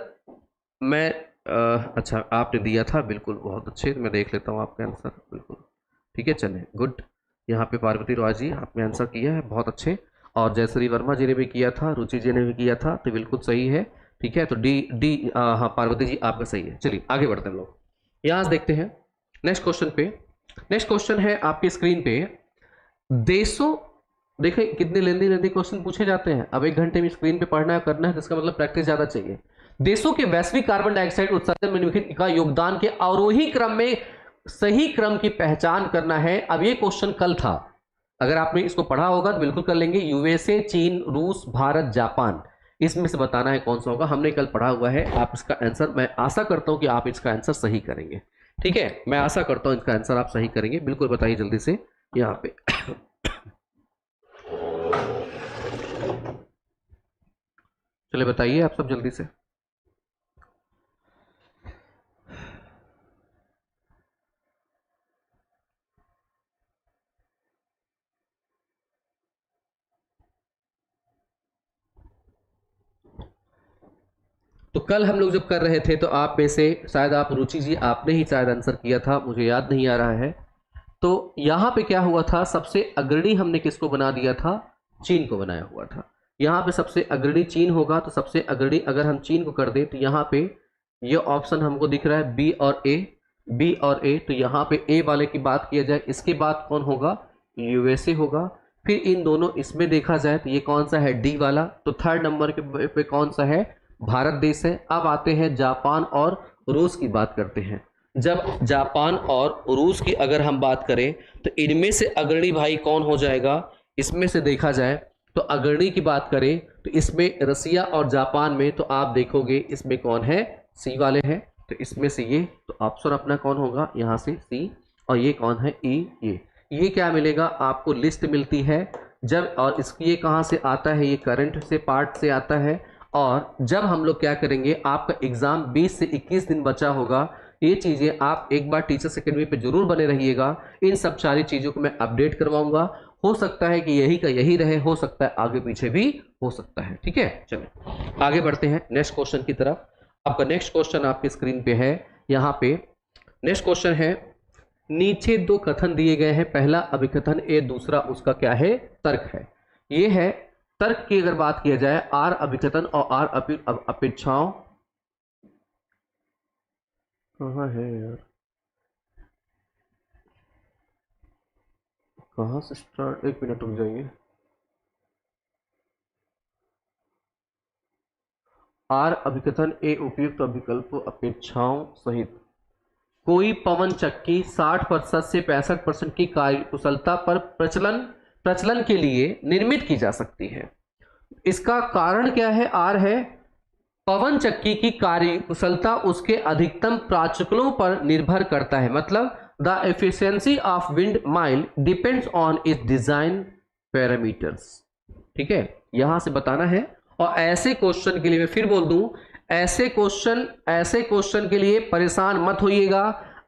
मैं अच्छा आपने दिया था, बिल्कुल बहुत अच्छे, मैं देख लेता हूँ आपका आंसर, बिल्कुल ठीक है, चले गुड। यहाँ पे पार्वती रॉय जी आपने आंसर किया है, बहुत अच्छे। और जयश्री वर्मा जी ने भी किया था, रुचि जी ने भी किया था, तो बिल्कुल सही है, ठीक है। तो डी हाँ पार्वती जी आपका सही है। चलिए आगे बढ़ते हैं लोग, यहाँ से देखते हैं नेक्स्ट क्वेश्चन पे। नेक्स्ट क्वेश्चन है आपकी स्क्रीन पे, देशों, देखिए कितने लेंदी क्वेश्चन पूछे जाते हैं। अब 1 घंटे में स्क्रीन पे पढ़ना करना है, तो इसका मतलब प्रैक्टिस ज्यादा चाहिए। देशों के वैश्विक कार्बन डाइऑक्साइड उत्सर्जन में निम्नलिखित का योगदान के अवरोही क्रम में सही क्रम की पहचान करना है। अब ये क्वेश्चन कल था, अगर आपने इसको पढ़ा होगा तो बिल्कुल कर लेंगे। यूएसए, चीन, रूस, भारत, जापान, इसमें से बताना है कौन सा होगा। हमने कल पढ़ा हुआ है। आप इसका आंसर, मैं आशा करता हूं कि आप इसका आंसर सही करेंगे, ठीक है। मैं आशा करता हूं इसका आंसर आप सही करेंगे, बिल्कुल बताइए जल्दी से यहाँ पे। चलिए बताइए आप सब जल्दी से। तो कल हम लोग जब कर रहे थे तो आप में से शायद आप रुचि जी आपने ही शायद आंसर किया था, मुझे याद नहीं आ रहा है। तो यहाँ पे क्या हुआ था, सबसे अग्रणी हमने किसको बना दिया था, चीन को बनाया हुआ था। यहाँ पे सबसे अग्रणी चीन होगा, तो सबसे अग्रणी अगर हम चीन को कर दें तो यहाँ पे ये ऑप्शन हमको दिख रहा है बी और ए। तो यहाँ पे ए वाले की बात किया जाए, इसके बाद कौन होगा, यूएसए होगा। फिर इन दोनों इसमें देखा जाए तो ये कौन सा है, डी वाला। तो थर्ड नंबर के पे कौन सा है, भारत देश है। अब आते हैं जापान और रूस की बात करते हैं। जब जापान और रूस की अगर हम बात करें तो इनमें से अग्रणी भाई कौन हो जाएगा, इसमें से देखा जाए तो अग्रणी की बात करें तो इसमें रसिया और जापान में, तो आप देखोगे इसमें कौन है, सी वाले हैं। तो इसमें से ये, तो ऑप्शन अपना कौन होगा, यहाँ से सी, और ये कौन है, ई। ये क्या मिलेगा आपको, लिस्ट मिलती है जब, और इसकी ये कहाँ से आता है, ये करंट से पार्ट से आता है। और जब हम लोग क्या करेंगे, आपका एग्जाम 20 से 21 दिन बचा होगा, ये चीज़ें आप एक बार टीचर्स अकेडमी पे जरूर बने रहिएगा। इन सब सारी चीज़ों को मैं अपडेट करवाऊंगा। हो सकता है कि यही का यही रहे, हो सकता है आगे पीछे भी हो सकता है, ठीक है। चलिए आगे बढ़ते हैं नेक्स्ट क्वेश्चन की तरफ। आपका नेक्स्ट क्वेश्चन आपकी स्क्रीन पे है, यहाँ पे नेक्स्ट क्वेश्चन है, नीचे 2 कथन दिए गए हैं, पहला अभिकथन ए, दूसरा उसका क्या है, तर्क है। ये है तर्क की अगर बात किया जाए, आर अभिकथन और आर अपेक्षाओं, कहाँ है यार, कहाँ से स्टार्ट, 1 मिनट रुक जाइए। आर अभिकथन ए, उपयुक्त अभिकल्प अपेक्षाओं सहित कोई पवन चक्की 60% से 65% की कार्य कुशलता पर प्रचलन के लिए निर्मित की जा सकती है। इसका कारण क्या है, आर है पवन चक्की की कार्यकुशलता उसके अधिकतम प्राचक्लों पर निर्भर करता है। मतलब the efficiency of wind mile depends on it's design parameters. ठीक है, यहां से बताना है। और ऐसे क्वेश्चन के लिए मैं फिर बोल दूं, ऐसे क्वेश्चन के लिए परेशान मत होइएगा।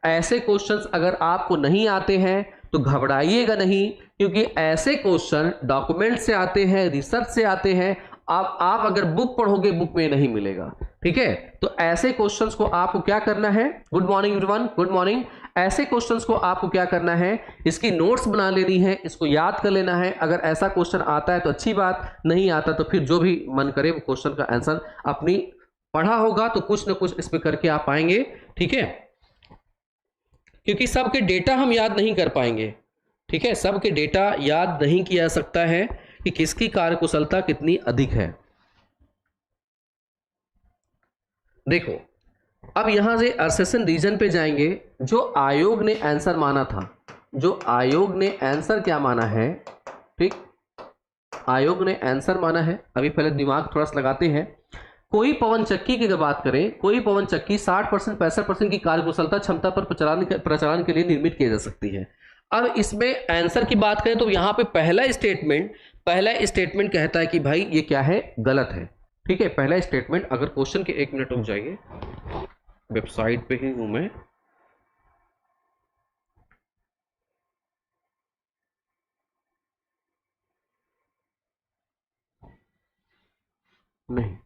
ऐसे क्वेश्चंस अगर आपको नहीं आते हैं तो घबराइएगा नहीं, क्योंकि ऐसे क्वेश्चन डॉक्यूमेंट से आते हैं, रिसर्च से आते हैं। आप अगर बुक पढ़ोगे, बुक में नहीं मिलेगा। ठीक है, तो ऐसे क्वेश्चंस को आपको क्या करना है, good morning everyone, good morning. ऐसे क्वेश्चंस को आपको क्या करना है, इसकी नोट्स बना लेनी है, इसको याद कर लेना है। अगर ऐसा क्वेश्चन आता है तो अच्छी बात, नहीं आता तो फिर जो भी मन करे वो क्वेश्चन का आंसर अपनी पढ़ा होगा तो कुछ ना कुछ इस पे करके आप पाएंगे। ठीक है, क्योंकि सबके डेटा हम याद नहीं कर पाएंगे। ठीक है, सबके डेटा याद नहीं किया जा सकता है कि किसकी कार्यकुशलता कितनी अधिक है। देखो, अब यहां से असर्शन रीजन पे जाएंगे। जो आयोग ने आंसर माना था, जो आयोग ने आंसर क्या माना है, ठीक, आयोग ने आंसर माना है। अभी पहले दिमाग थोड़ा सा लगाते हैं। कोई पवन चक्की की अगर बात करें, कोई पवन चक्की 60% 65% की कार्यकुशलता क्षमता पर प्रचालन के लिए निर्मित की जा सकती है। अब इसमें आंसर की बात करें तो यहां पे पहला स्टेटमेंट कहता है कि भाई ये क्या है, गलत है। ठीक है, पहला स्टेटमेंट। अगर क्वेश्चन के 1 मिनट रुक जाइए, वेबसाइट पे ही हूं मैं। नहीं,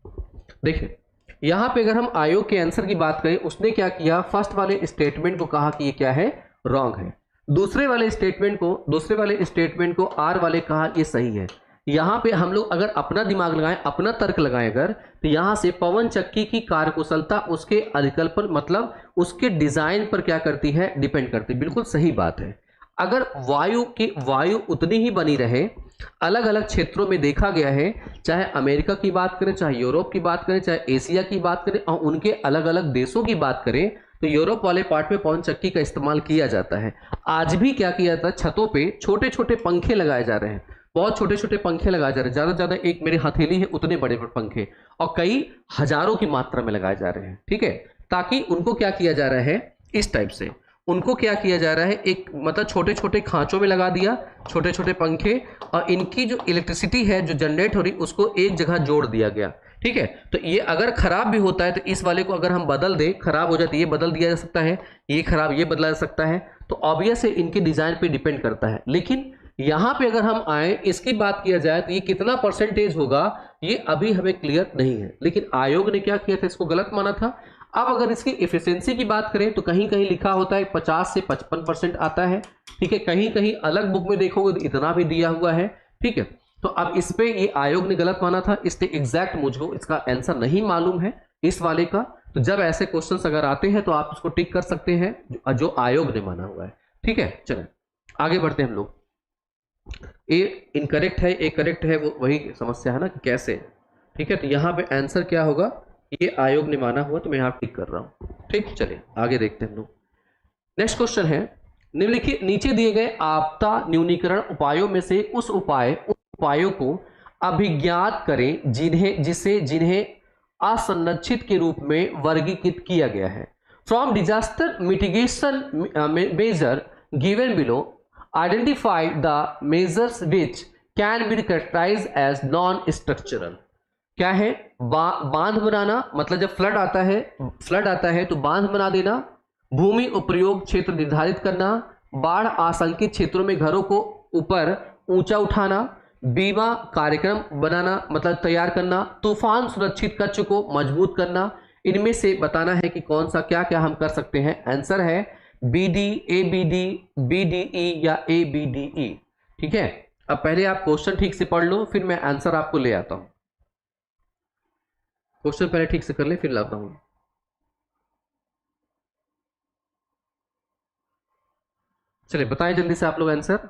देखिए यहां पे अगर हम आयोग के आंसर की बात करें, उसने क्या किया, फर्स्ट वाले स्टेटमेंट को कहा कि ये क्या है, रॉन्ग है। दूसरे वाले स्टेटमेंट को आर वाले कहा ये सही है। यहां पे हम लोग अगर अपना दिमाग लगाएं, अपना तर्क लगाएं अगर, तो यहां से पवन चक्की की कार्यकुशलता उसके अधिकल्पन मतलब उसके डिजाइन पर क्या करती है, डिपेंड करती है। बिल्कुल सही बात है। अगर वायु उतनी ही बनी रहे, अलग अलग क्षेत्रों में देखा गया है, चाहे अमेरिका की बात करें, चाहे यूरोप की बात करें, चाहे एशिया की बात करें और उनके अलग अलग देशों की बात करें, तो यूरोप वाले पार्ट में पवन चक्की का इस्तेमाल किया जाता है। आज भी क्या किया जाता है, छतों पे छोटे छोटे पंखे लगाए जा रहे हैं, बहुत छोटे छोटे पंखे लगाए जा रहे हैं। ज्यादा से ज्यादा एक मेरी हथेली है उतने बड़े बड़े पंखे, और कई हजारों की मात्रा में लगाए जा रहे हैं। ठीक है, ताकि उनको क्या किया जा रहा है, इस टाइप से उनको क्या किया जा रहा है, एक मतलब छोटे छोटे खांचों में लगा दिया छोटे छोटे पंखे, और इनकी जो इलेक्ट्रिसिटी है जो जनरेट हो रही उसको एक जगह जोड़ दिया गया। ठीक है, तो ये अगर खराब भी होता है तो इस वाले को अगर हम बदल दें, खराब हो जाए तो ये बदल दिया जा सकता है, ये खराब ये बदला जा सकता है। तो ऑब्वियस है इनके डिजाइन पे डिपेंड करता है। लेकिन यहां पे अगर हम आए, इसकी बात किया जाए तो ये कितना परसेंटेज होगा ये अभी हमें क्लियर नहीं है। लेकिन आयोग ने क्या किया था, इसको गलत माना था। अब अगर इसकी एफिशिएंसी की बात करें तो कहीं कहीं लिखा होता है 50 से 55% आता है। ठीक है, कहीं कहीं अलग बुक में देखोगे तो इतना भी दिया हुआ है। ठीक है, तो अब इस पे ये आयोग ने गलत माना था, इसलिए एग्जैक्ट मुझको इसका आंसर नहीं मालूम है इस वाले का। तो जब ऐसे क्वेश्चंस अगर आते हैं तो आप उसको टिक कर सकते हैं जो आयोग ने माना हुआ है। ठीक है, चलें आगे बढ़ते हैं हम लोग। ए इनकरेक्ट है, ए करेक्ट है, वो वही समस्या है ना कि कैसे। ठीक है, तो यहाँ पे आंसर क्या होगा, ये आयोग ने माना हुआ, तो मैं यहाँ टिक कर रहा हूँ। ठीक, चलिए आगे देखते हैं हम लोग। नेक्स्ट क्वेश्चन है, निम्नलिखित नीचे दिए गए आपदा न्यूनीकरण उपायों में से उस उपायों को अभिज्ञात करें जिन्हें असंरक्षित के रूप में वर्गीकृत किया गया है। From disaster mitigation measure given below, identify the measures which can be characterised as non structural. क्या है, बांध बनाना, मतलब जब फ्लड आता है तो बांध बना देना, भूमि उपयोग क्षेत्र निर्धारित करना, बाढ़ आशंकित क्षेत्रों में घरों को ऊपर ऊंचा उठाना, बीमा कार्यक्रम बनाना मतलब तैयार करना, तूफान सुरक्षित कक्ष को मजबूत करना। इनमें से बताना है कि कौन सा क्या क्या हम कर सकते हैं। आंसर है BD, ABD, BDE या ABDE। ठीक है, अब पहले आप क्वेश्चन ठीक से पढ़ लो, फिर मैं आंसर आपको ले आता हूं। क्वेश्चन पहले ठीक से कर ले, फिर लाता हूं। चलिए बताएं जल्दी से आप लोग आंसर।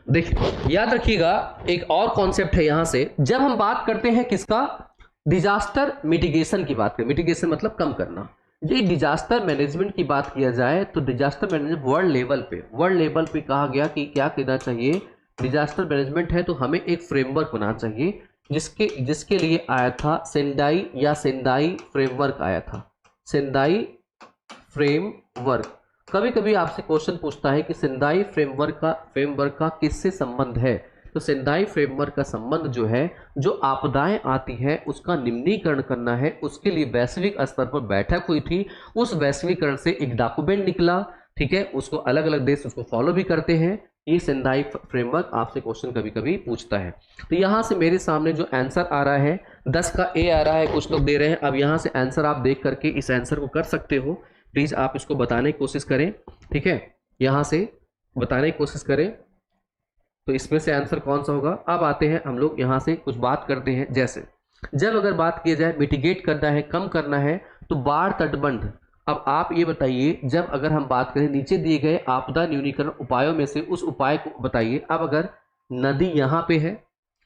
देखिए याद रखिएगा, एक और कॉन्सेप्ट है यहां से। जब हम बात करते हैं किसका, डिजास्टर मिटिगेशन की बात करें, मिटिगेशन मतलब कम करना। ये डिजास्टर मैनेजमेंट की बात किया जाए तो डिजास्टर मैनेजमेंट वर्ल्ड लेवल पे कहा गया कि क्या करना चाहिए, डिजास्टर मैनेजमेंट है तो हमें एक फ्रेमवर्क बनाना चाहिए, जिसके लिए आया था सेंदाई फ्रेमवर्क आया था, सेंदाई फ्रेमवर्क। कभी कभी आपसे क्वेश्चन पूछता है कि सेंदाई फ्रेमवर्क का किससे संबंध है, तो सेंदाई फ्रेमवर्क का संबंध जो है, जो आपदाएं आती है उसका निम्नीकरण करना है, उसके लिए वैश्विक स्तर पर बैठक हुई थी, उस वैश्वीकरण से एक डॉक्यूमेंट निकला, ठीक है, उसको अलग अलग देश उसको फॉलो भी करते हैं। ये सेंदाई फ्रेमवर्क आपसे क्वेश्चन कभी कभी पूछता है। तो यहाँ से मेरे सामने जो आंसर आ रहा है 10 का ए आ रहा है, कुछ लोग दे रहे हैं। अब यहाँ से आंसर आप देख करके इस आंसर को कर सकते हो, प्लीज आप इसको बताने की कोशिश करें, ठीक है, यहाँ से बताने की कोशिश करें। तो इसमें से आंसर कौन सा होगा। अब आते हैं हम लोग यहाँ से कुछ बात करते हैं, जैसे जब अगर बात की जाए मिटिगेट करना है, कम करना है, तो बाढ़ तटबंध। अब आप ये बताइए, जब अगर हम बात करें नीचे दिए गए आपदा न्यूनीकरण उपायों में से उस उपाय को बताइए। अब अगर नदी यहाँ पे है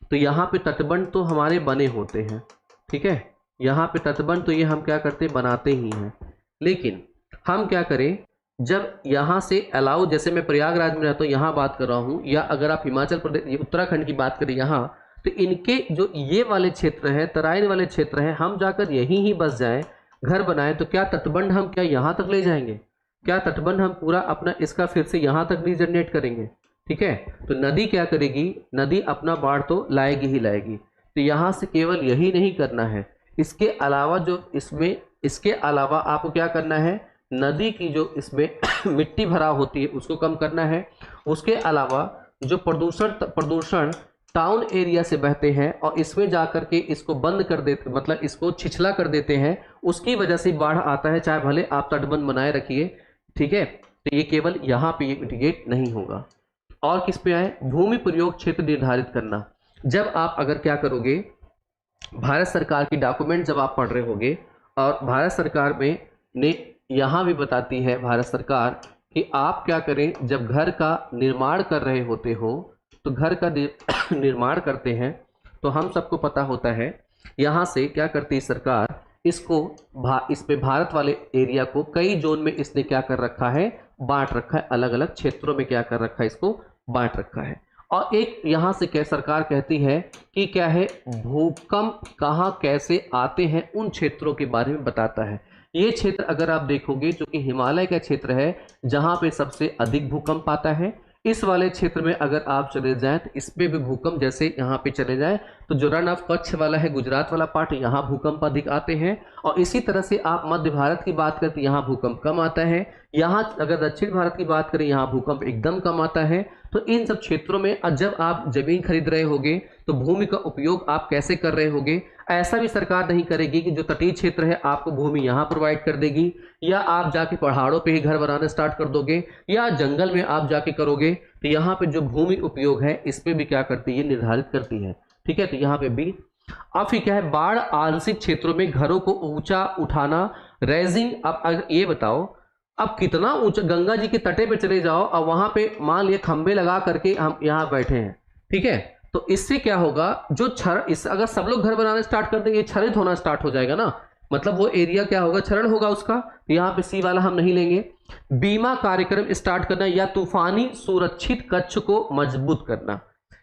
तो यहाँ पे तटबंध तो हमारे बने होते हैं, ठीक है, यहाँ पे तटबंध तो ये हम क्या करते हैं, बनाते ही हैं। लेकिन हम क्या करें, जब यहाँ से अलाउ, जैसे मैं प्रयागराज में रहता हूँ यहाँ बात कर रहा हूँ, या अगर आप हिमाचल प्रदेश उत्तराखंड की बात करें यहाँ, तो इनके जो ये वाले क्षेत्र हैं, तराइन वाले क्षेत्र हैं, हम जाकर यहीं ही बस जाएं, घर बनाएं, तो क्या तटबंध हम क्या यहाँ तक ले जाएंगे, क्या तटबंध हम पूरा अपना इसका फिर से यहाँ तक रीजनरेट करेंगे, ठीक है। तो नदी क्या करेगी, नदी अपना बाढ़ तो लाएगी ही लाएगी। तो यहाँ से केवल यही नहीं करना है, इसके अलावा जो इसमें, इसके अलावा आपको क्या करना है, नदी की जो इसमें मिट्टी भराव होती है उसको कम करना है। उसके अलावा जो प्रदूषण टाउन एरिया से बहते हैं और इसमें जाकर के इसको बंद कर देते, मतलब इसको छिछला कर देते हैं, उसकी वजह से बाढ़ आता है, चाहे भले आप तटबंध बनाए रखिए, ठीक है। तो ये केवल यहाँ पे ये मिटिगेट नहीं होगा। और किस पे आए, भूमि प्रयोग क्षेत्र निर्धारित करना। जब आप अगर क्या करोगे, भारत सरकार की डॉक्यूमेंट जब आप पढ़ रहे होगे, और भारत सरकार में ने यहाँ भी बताती है भारत सरकार कि आप क्या करें, जब घर का निर्माण कर रहे होते हो, तो घर का निर्माण करते हैं, तो हम सबको पता होता है यहाँ से क्या करती है सरकार, इसको इस पे भारत वाले एरिया को कई जोन में इसने क्या कर रखा है, बांट रखा है, अलग अलग क्षेत्रों में क्या कर रखा है, इसको बांट रखा है। और एक यहाँ से क्या सरकार कहती है कि क्या है, भूकंप कहाँ कैसे आते हैं उन क्षेत्रों के बारे में बताता है। ये क्षेत्र अगर आप देखोगे जो कि हिमालय का क्षेत्र है, जहाँ पे सबसे अधिक भूकंप आता है, इस वाले क्षेत्र में अगर आप चले जाएं तो इसमें भी भूकंप, जैसे यहाँ पे चले जाएं तो जो रन ऑफ कच्छ वाला है, गुजरात वाला पार्ट, यहाँ भूकंप अधिक आते हैं। और इसी तरह से आप मध्य भारत की बात करें तो यहाँ भूकंप कम आता है। यहाँ अगर दक्षिण भारत की बात करें, यहाँ भूकंप एकदम कम आता है। तो इन सब क्षेत्रों में जब आप जमीन खरीद रहे होगे तो भूमि का उपयोग आप कैसे कर रहे होगे, ऐसा भी सरकार नहीं करेगी कि जो तटीय क्षेत्र है आपको भूमि यहाँ प्रोवाइड कर देगी, या आप जाके पहाड़ों पे ही घर बनाना स्टार्ट कर दोगे, या जंगल में आप जाके करोगे। तो यहाँ पे जो भूमि उपयोग है इसमें भी क्या करती है, निर्धारित करती है, ठीक है। तो यहाँ पे भी अब फिर क्या है, बाढ़ आंशिक क्षेत्रों में घरों को ऊंचा उठाना, रेजिंग। अब ये बताओ, अब कितना ऊंचा, गंगा जी के तटे पे चले जाओ और वहां पे मान लिया खंबे लगा करके हम यहाँ बैठे हैं, ठीक है। तो इससे क्या होगा, जो अगर सब लोग घर बनाना स्टार्ट कर देंगे, क्षरित होना स्टार्ट हो जाएगा ना, मतलब वो एरिया क्या होगा, क्षरण होगा उसका। तो यहाँ पे सी वाला हम नहीं लेंगे। बीमा कार्यक्रम स्टार्ट करना या तूफानी सुरक्षित कच्छ को मजबूत करना,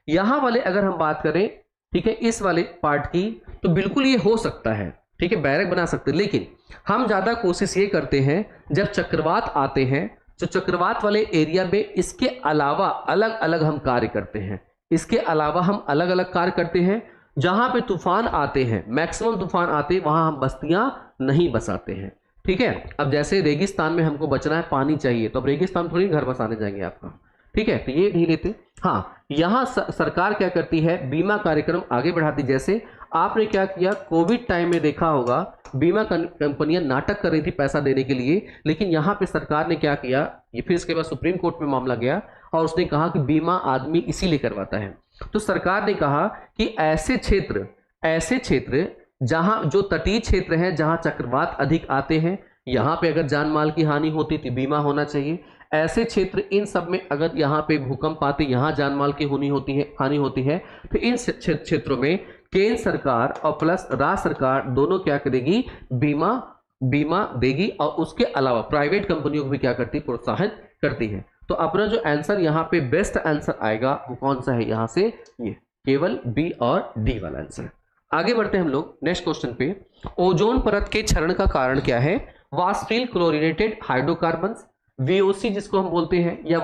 यहाँ वाले अगर हम बात करें, ठीक है, इस वाले पार्ट की, तो बिल्कुल ये हो सकता है, ठीक है, बैरक बना सकते हैं। लेकिन हम ज्यादा कोशिश ये करते हैं जब चक्रवात आते हैं, जो चक्रवात वाले एरिया में इसके अलावा अलग अलग हम कार्य करते हैं, इसके अलावा हम अलग अलग कार्य करते हैं। जहां पे तूफान आते हैं, मैक्सिमम तूफान आते हैं, वहां हम बस्तियां नहीं बसाते हैं, ठीक है। अब जैसे रेगिस्तान में हमको बचना है, पानी चाहिए, तो अब रेगिस्तान थोड़ी घर बसाने जाएंगे आपका, ठीक है, तो ये नहीं लेते। हाँ, यहाँ सरकार क्या करती है, बीमा कार्यक्रम आगे बढ़ाती। जैसे आपने क्या किया, कोविड टाइम में देखा होगा बीमा कंपनियां नाटक कर रही थी पैसा देने के लिए, लेकिन यहाँ पे सरकार ने क्या किया, ये फिर इसके बाद सुप्रीम कोर्ट में मामला गया और उसने कहा कि बीमा आदमी इसीलिए करवाता है। तो सरकार ने कहा कि ऐसे क्षेत्र जहां जो तटीय क्षेत्र है, जहां चक्रवात अधिक आते हैं, यहाँ पे अगर जान माल की हानि होती तो बीमा होना चाहिए। ऐसे क्षेत्र, इन सब में अगर यहाँ पे भूकंप आते, यहाँ जान माल की हानि होती है, तो इन क्षेत्रों में केंद्र सरकार और प्लस राज्य सरकार दोनों क्या करेगी, बीमा बीमा देगी और उसके अलावा प्राइवेट कंपनियों को भी क्या करती है, प्रोत्साहित करती है। तो अपना जो आंसर यहाँ पे बेस्ट आंसर आएगा वो कौन सा है, यहाँ से ये केवल बी और डी वाला आंसर। आगे बढ़ते हैं हम लोग नेक्स्ट क्वेश्चन पे। ओजोन परत के क्षरण का कारण क्या है? वाष्पशील क्लोरीनेटेड हाइड्रोकार्बन्स, वीओसी जिसको हम बोलते हैं, या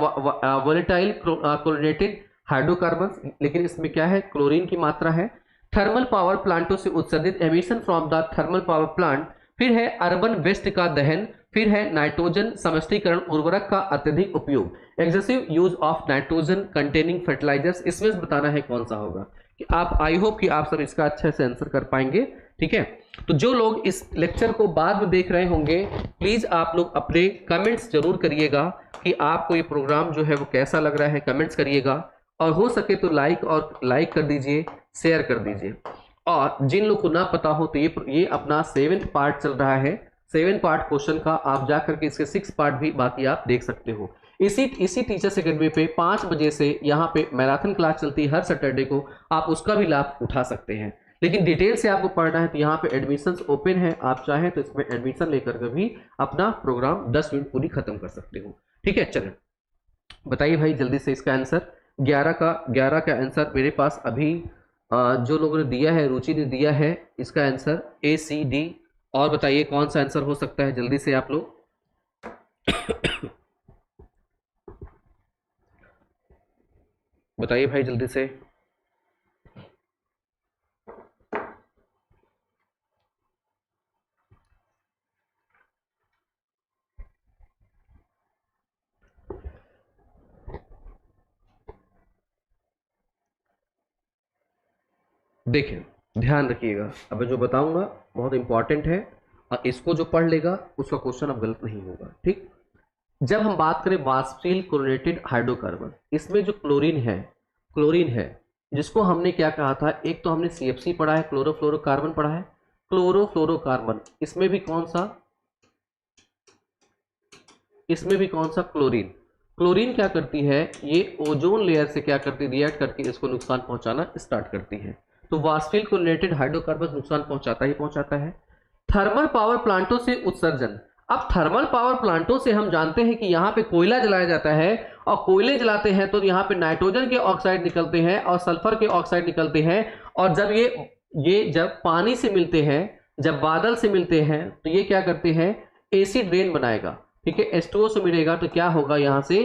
वोलेटाइल क्लोरीनेटेड हाइड्रोकार्बन्स, लेकिन इसमें क्या है, क्लोरीन की मात्रा है। थर्मल पावर प्लांटों से उत्सर्जित emission from the thermal power plant, फिर है अर्बन वेस्ट का दहन, फिर है नाइट्रोजन समष्टीकरण उर्वरक का अत्यधिक उपयोग, excessive use of nitrogen containing fertilisers. इसमें से बताना है कौन सा होगा। कि आप, आई होप कि आप सब इसका अच्छे से आंसर कर पाएंगे। ठीक है, तो जो लोग इस लेक्चर को बाद में देख रहे होंगे, प्लीज आप लोग अपने कमेंट्स जरूर करिएगा कि आपको ये प्रोग्राम जो है वो कैसा लग रहा है, कमेंट्स करिएगा, और हो सके तो लाइक कर दीजिए, शेयर कर दीजिए। और जिन लोग को ना पता हो तो ये अपना 7th पार्ट चल रहा है, 7 पार्ट क्वेश्चन का, आप जाकर के इसके 6 पार्ट भी बाकी आप देख सकते हो। इसी टीचर्स अकेडमी पे 5 बजे से यहाँ पे मैराथन क्लास चलती है हर सैटरडे को, आप उसका भी लाभ उठा सकते हैं। लेकिन डिटेल से आपको पढ़ना है तो यहाँ पे एडमिशन्स ओपन है, आप चाहें तो इसमें एडमिशन लेकर के भी अपना प्रोग्राम 10 मिनट पूरी खत्म कर सकते हो। ठीक है, चलें बताइए भाई जल्दी से इसका आंसर। 11 का आंसर मेरे पास अभी जो लोगों ने दिया है, रुचि ने दिया है, इसका आंसर ACD। और बताइए कौन सा आंसर हो सकता है जल्दी से आप लोग। बताइए भाई जल्दी से। देखिए ध्यान रखिएगा, अब जो बताऊंगा बहुत इंपॉर्टेंट है, और इसको जो पढ़ लेगा उसका क्वेश्चन अब गलत नहीं होगा। ठीक, जब हम बात करें वाष्पशील क्लोरीनेटेड हाइड्रोकार्बन, इसमें जो क्लोरीन है जिसको हमने क्या कहा था, एक तो हमने CFC पढ़ा है, क्लोरोफ्लोरोकार्बन पढ़ा है, क्लोरोफ्लोरोकार्बन, इसमें भी कौन सा क्लोरीन क्या करती है, ये ओजोन लेयर से क्या करती, रिएक्ट करके इसको नुकसान पहुंचाना स्टार्ट करती है। तो वाष्पशील क्लोरीनेटेड हाइड्रोकार्बन नुकसान पहुंचाता है। थर्मल पावर प्लांटों से उत्सर्जन, अब थर्मल पावर प्लांटों से हम जानते हैं कि यहाँ पे कोयला जलाया जाता है, और कोयले जलाते हैं तो यहाँ पे नाइट्रोजन के ऑक्साइड निकलते हैं और सल्फर के ऑक्साइड निकलते हैं, और जब ये जब पानी से मिलते हैं, जब बादल से मिलते हैं, तो ये क्या करते हैं, एसिड रेन बनाएगा। ठीक है, H2O से मिलेगा तो क्या होगा, यहाँ से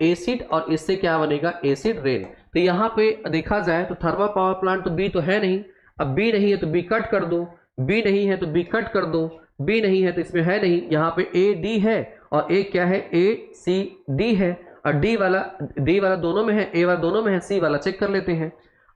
एसिड, और इससे क्या बनेगा, एसिड रेन। तो यहाँ पे देखा जाए तो थर्मल पावर प्लांट तो बी तो है नहीं, अब बी नहीं है तो बी कट कर दो, बी नहीं है तो बी कट कर दो, बी नहीं है तो इसमें है नहीं, यहाँ पे AD है और एक क्या है, ACD है, और डी वाला दोनों में है, A वाला दोनों में है, C वाला चेक कर लेते हैं।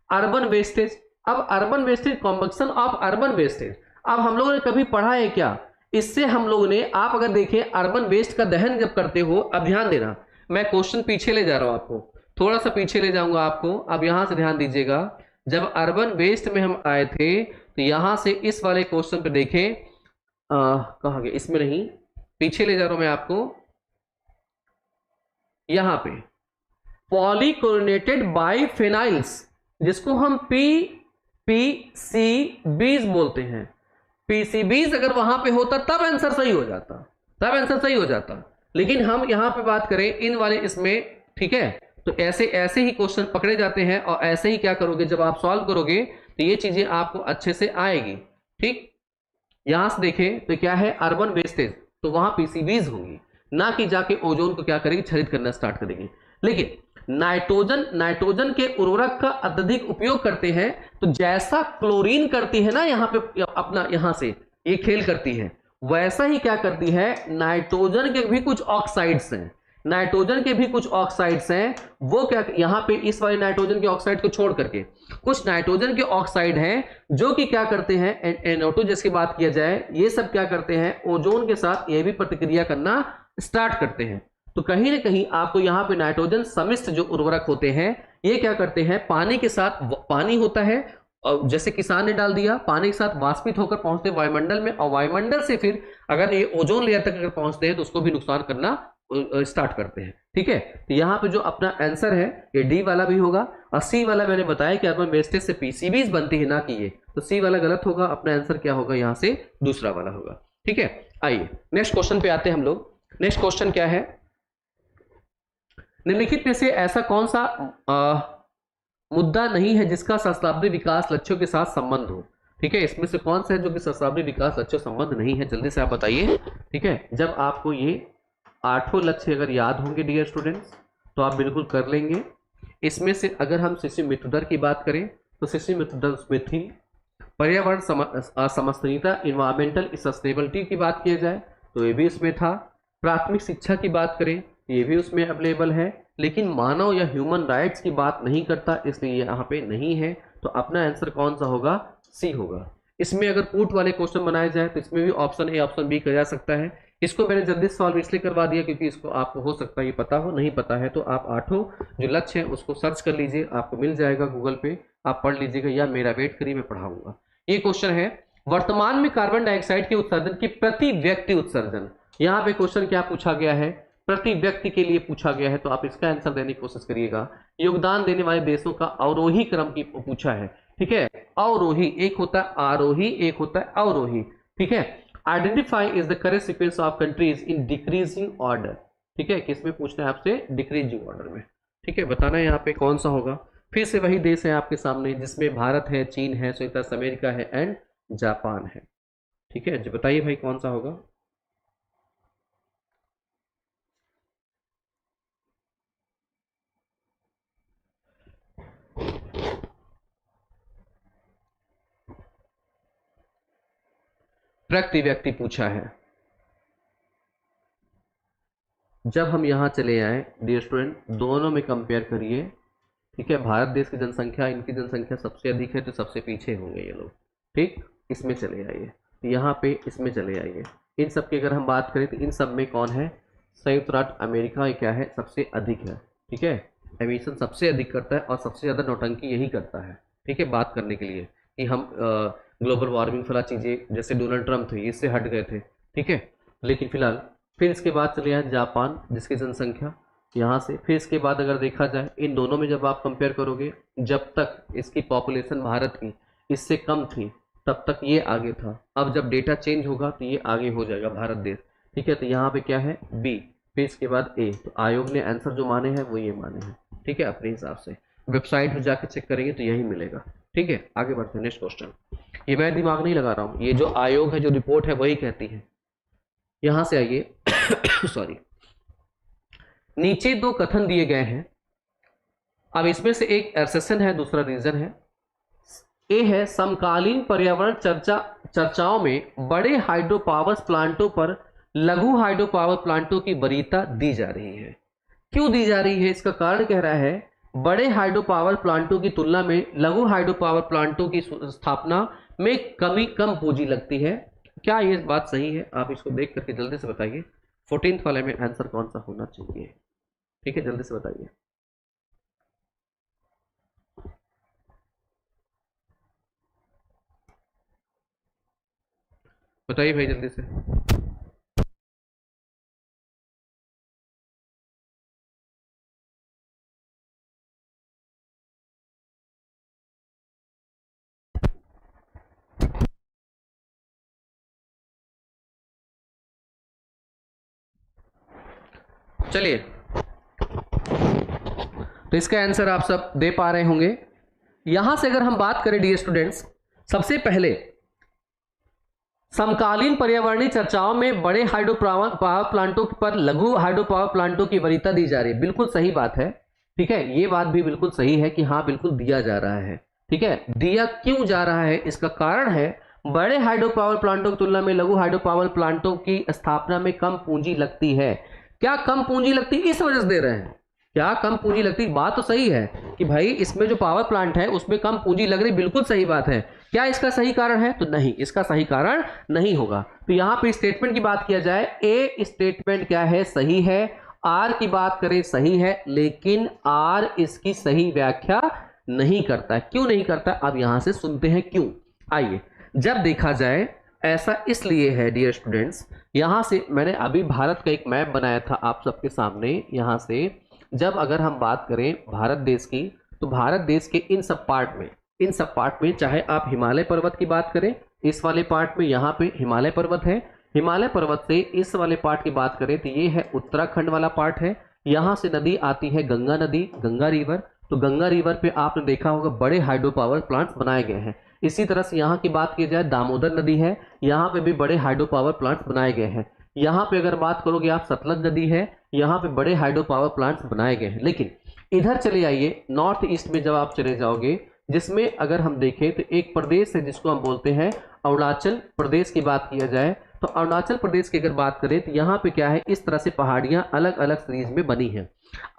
अर्बन वेस्टेज, अब urban wastage, combustion of urban wastage, अब हम लोगों ने कभी पढ़ा है क्या, इससे हम लोगों ने, आप अगर देखें अर्बन वेस्ट का दहन जब करते हो, अब ध्यान देना, मैं क्वेश्चन पीछे ले जा रहा हूं आपको, थोड़ा सा पीछे ले जाऊंगा आपको, अब यहां से ध्यान दीजिएगा। जब अर्बन वेस्ट में हम आए थे तो यहां से इस वाले क्वेश्चन पे देखें, कहां गए, इसमें नहीं, पीछे ले जा रहा हूं मैं आपको, यहां पे पॉलीक्लोरिनेटेड बाइफेनाइल्स, जिसको हम PCBs बोलते हैं, PCBs अगर वहां पे होता तब आंसर सही हो जाता, लेकिन हम यहां पे बात करें इन वाले इसमें। ठीक है, तो ऐसे ही क्वेश्चन पकड़े जाते हैं, और ऐसे ही क्या करोगे, जब आप सॉल्व करोगे तो ये चीजें आपको अच्छे से आएगी। ठीक, यहां से देखें तो क्या है, अर्बन वेस्टेज, तो वहां PCBs होंगी, ना कि जाके ओजोन को क्या करेगी, क्षरित करना स्टार्ट करेगी। लेकिन नाइट्रोजन के उर्वरक का अत्यधिक उपयोग करते हैं, तो जैसा क्लोरीन करती है ना, यहाँ पे अपना यहां से ये खेल करती है, वैसा ही क्या करती है, नाइट्रोजन के भी कुछ ऑक्साइड्स हैं, वो क्या, यहाँ पे इस वाले नाइट्रोजन के ऑक्साइड को छोड़ करके कुछ नाइट्रोजन के ऑक्साइड हैं जो कि क्या करते हैं, NO2 जिसकी बात किया जाए, ये सब क्या करते हैं, ओजोन के साथ ये भी प्रतिक्रिया करना स्टार्ट करते हैं। तो कहीं ना कहीं आपको यहाँ पे नाइट्रोजन समिश्र जो उर्वरक होते हैं, ये क्या करते हैं, पानी के साथ, पानी होता है, और जैसे किसान ने डाल दिया, पानी के साथ वाष्पित होकर पहुंचते वायुमंडल में, और वायुमंडल से फिर अगर ये ओजोन लेयर तक अगर पहुंचते हैं तो उसको भी नुकसान करना स्टार्ट करते हैं। ठीक है, तो यहाँ पे जो अपना आंसर है ये डी वाला भी होगा, और सी वाला मैंने बताया कि अर्बन वेस्टेज से PCBs बनती है, ना कि ये, तो सी वाला गलत होगा, अपना आंसर क्या होगा, यहाँ से दूसरा वाला होगा। ठीक है, आइए नेक्स्ट क्वेश्चन पे आते हैं हम लोग। नेक्स्ट क्वेश्चन क्या है, निम्नलिखित में से ऐसा कौन सा मुद्दा नहीं है जिसका सहस्त्राब्दी विकास लक्ष्यों के साथ संबंध हो। ठीक है, इसमें से कौन सा है जो कि सहस्त्राब्दी विकास लक्ष्यों संबंध नहीं है, जल्दी से आप बताइए। ठीक है, जब आपको ये 8 लक्ष्य अगर याद होंगे डियर स्टूडेंट्स तो आप बिल्कुल कर लेंगे। इसमें से अगर हम सीसी मितुदर की बात करें तो सीसी मितुदर उसमें थी, पर्यावरण समस्थनीयता इन्वायरमेंटल सस्टेनेबिलिटी की बात की जाए तो ये भी इसमें था, प्राथमिक शिक्षा की बात करें ये भी उसमें अवेलेबल है, लेकिन मानव या ह्यूमन राइट्स की बात नहीं करता इसलिए यहाँ पे नहीं है। तो अपना आंसर कौन सा होगा, सी होगा। इसमें अगर पुट वाले क्वेश्चन बनाए जाए तो इसमें भी ऑप्शन ए ऑप्शन बी किया जा सकता है। इसको मैंने जल्दी सॉल्व इसलिए करवा दिया क्योंकि इसको आपको हो सकता है ये पता हो, नहीं पता है तो आप 8 जो लक्ष्य है उसको सर्च कर लीजिए, आपको मिल जाएगा गूगल पे, आप पढ़ लीजिएगा या मेरा वेट करिए मैं पढ़ाऊंगा। ये क्वेश्चन है, वर्तमान में कार्बन डाइऑक्साइड के उत्सर्जन की प्रति व्यक्ति उत्सर्जन, यहाँ पे क्वेश्चन क्या पूछा गया है, प्रति व्यक्ति के लिए पूछा गया है, तो आप इसका आंसर देने की कोशिश करिएगा। योगदान देने वाले देशों का अवरोही क्रम की पूछा है। ठीक है, अवरोही, एक होता है आरोही, एक होता है अवरोही। ठीक है, identify is the correct sequence of countries in decreasing order. ठीक है, किसमें पूछना है आपसे, डिक्रीजिंग ऑर्डर में। ठीक है, बताना है यहाँ पे कौन सा होगा। फिर से वही देश है आपके सामने जिसमें भारत है, चीन है, संयुक्त राज्य अमेरिका है एंड जापान है। ठीक है, बताइए भाई कौन सा होगा। प्रति व्यक्ति पूछा है। जब हम यहां चले आए डियर स्टूडेंट, दोनों में कंपेयर करिए। ठीक है, भारत देश की जनसंख्या, इनकी जनसंख्या सबसे अधिक है तो सबसे पीछे होंगे ये लोग। ठीक, इसमें चले आइए, यहाँ पे इसमें चले आइए। इन सब की अगर हम बात करें तो इन सब में कौन है, संयुक्त राज्य अमेरिका क्या है, सबसे अधिक है। ठीक है, एमिशन सबसे अधिक करता है और सबसे ज़्यादा नौटंकी यही करता है। ठीक है, बात करने के लिए कि हम ग्लोबल वार्मिंग फला चीज़ें, जैसे डोनाल्ड ट्रम्प थे इससे हट गए थे। ठीक है, लेकिन फिलहाल फिर इसके बाद चले आए जापान जिसकी जनसंख्या यहाँ से, फिर इसके बाद अगर देखा जाए इन दोनों में जब आप कंपेयर करोगे, जब तक इसकी पॉपुलेशन भारत की इससे कम थी तब तक ये आगे था, अब जब डेटा चेंज होगा तो ये आगे हो जाएगा भारत देश। ठीक है, तो यहाँ पे क्या है, बी, फिर इसके बाद ए। तो आयोग ने आंसर जो माने हैं वो ये माने हैं। ठीक है, अपने हिसाब से वेबसाइट पर जाके चेक करेंगे तो यही मिलेगा। ठीक है, आगे बढ़ते हैं। नेक्स्ट क्वेश्चन, ये मैं दिमाग नहीं लगा रहा हूँ, ये जो आयोग है, जो रिपोर्ट है वही कहती है। यहां से आइए सॉरी, नीचे 2 कथन दिए गए हैं। अब इसमें से एक एसेशन है, दूसरा रीजन है। ए है, समकालीन पर्यावरण चर्चाओं में बड़े हाइड्रो पावर प्लांटों पर लघु हाइड्रो पावर प्लांटों की वरीयता दी जा रही है। क्यों दी जा रही है, इसका कारण कह रहा है बड़े हाइड्रो पावर प्लांटों की तुलना में लघु हाइड्रो पावर प्लांटों की स्थापना में कम पूंजी लगती है। क्या ये बात सही है, आप इसको देख करके जल्दी से बताइए। 14th वाले में आंसर कौन सा होना चाहिए। ठीक है, जल्दी से बताइए। बताइए भाई जल्दी से। चलिए, तो इसका आंसर आप सब दे पा रहे होंगे। यहां से अगर हम बात करें डियर स्टूडेंट्स, सबसे पहले समकालीन पर्यावरणीय चर्चाओं में बड़े हाइड्रो पावर प्लांटों पर लघु हाइड्रो पावर प्लांटों की वरीयता दी जा रही है। बिल्कुल सही बात है। ठीक है, ये बात भी बिल्कुल सही है कि हाँ बिल्कुल दिया जा रहा है। ठीक है, दिया क्यों जा रहा है, इसका कारण है बड़े हाइड्रो पावर प्लांटों की तुलना में लघु हाइड्रो पावर प्लांटों की स्थापना में कम पूंजी लगती है। क्या कम पूंजी लगती है, इस वजह से दे रहे हैं। क्या कम पूंजी लगती, बात तो सही है कि भाई इसमें जो पावर प्लांट है उसमें कम पूंजी लग रही, बिल्कुल सही बात है। क्या इसका सही कारण है, तो नहीं, इसका सही कारण नहीं होगा। तो यहां पे स्टेटमेंट की बात किया जाए, ए स्टेटमेंट क्या है, सही है। आर की बात करें, सही है, लेकिन आर इसकी सही व्याख्या नहीं करता है। क्यों नहीं करता, अब यहां से सुनते हैं क्यों। आइए, जब देखा जाए ऐसा इसलिए है डियर स्टूडेंट्स, यहां से मैंने अभी भारत का एक मैप बनाया था आप सबके सामने। यहां से जब अगर हम बात करें भारत देश की, तो भारत देश के इन सब पार्ट में चाहे आप हिमालय पर्वत की बात करें, इस वाले पार्ट में यहाँ पे हिमालय पर्वत है, हिमालय पर्वत से इस वाले पार्ट की बात करें तो ये है उत्तराखंड वाला पार्ट है। यहाँ से नदी आती है गंगा नदी, गंगा रिवर। तो गंगा रिवर पे आपने देखा होगा बड़े हाइड्रो पावर प्लांट्स बनाए गए हैं। इसी तरह से यहाँ की बात की जाए, दामोदर नदी है, यहाँ पे भी बड़े हाइड्रो पावर प्लांट्स बनाए गए हैं। यहाँ पे अगर बात करोगे आप, सतलज नदी है, यहाँ पे बड़े हाइड्रो पावर प्लांट्स बनाए गए हैं। लेकिन इधर चले आइए नॉर्थ ईस्ट में, जब आप चले जाओगे, जिसमें अगर हम देखें तो एक प्रदेश है जिसको हम बोलते हैं अरुणाचल प्रदेश की बात किया जाए, तो अरुणाचल प्रदेश की अगर बात करें तो यहाँ पे क्या है, इस तरह से पहाड़ियाँ अलग अलग सीरीज में बनी हैं।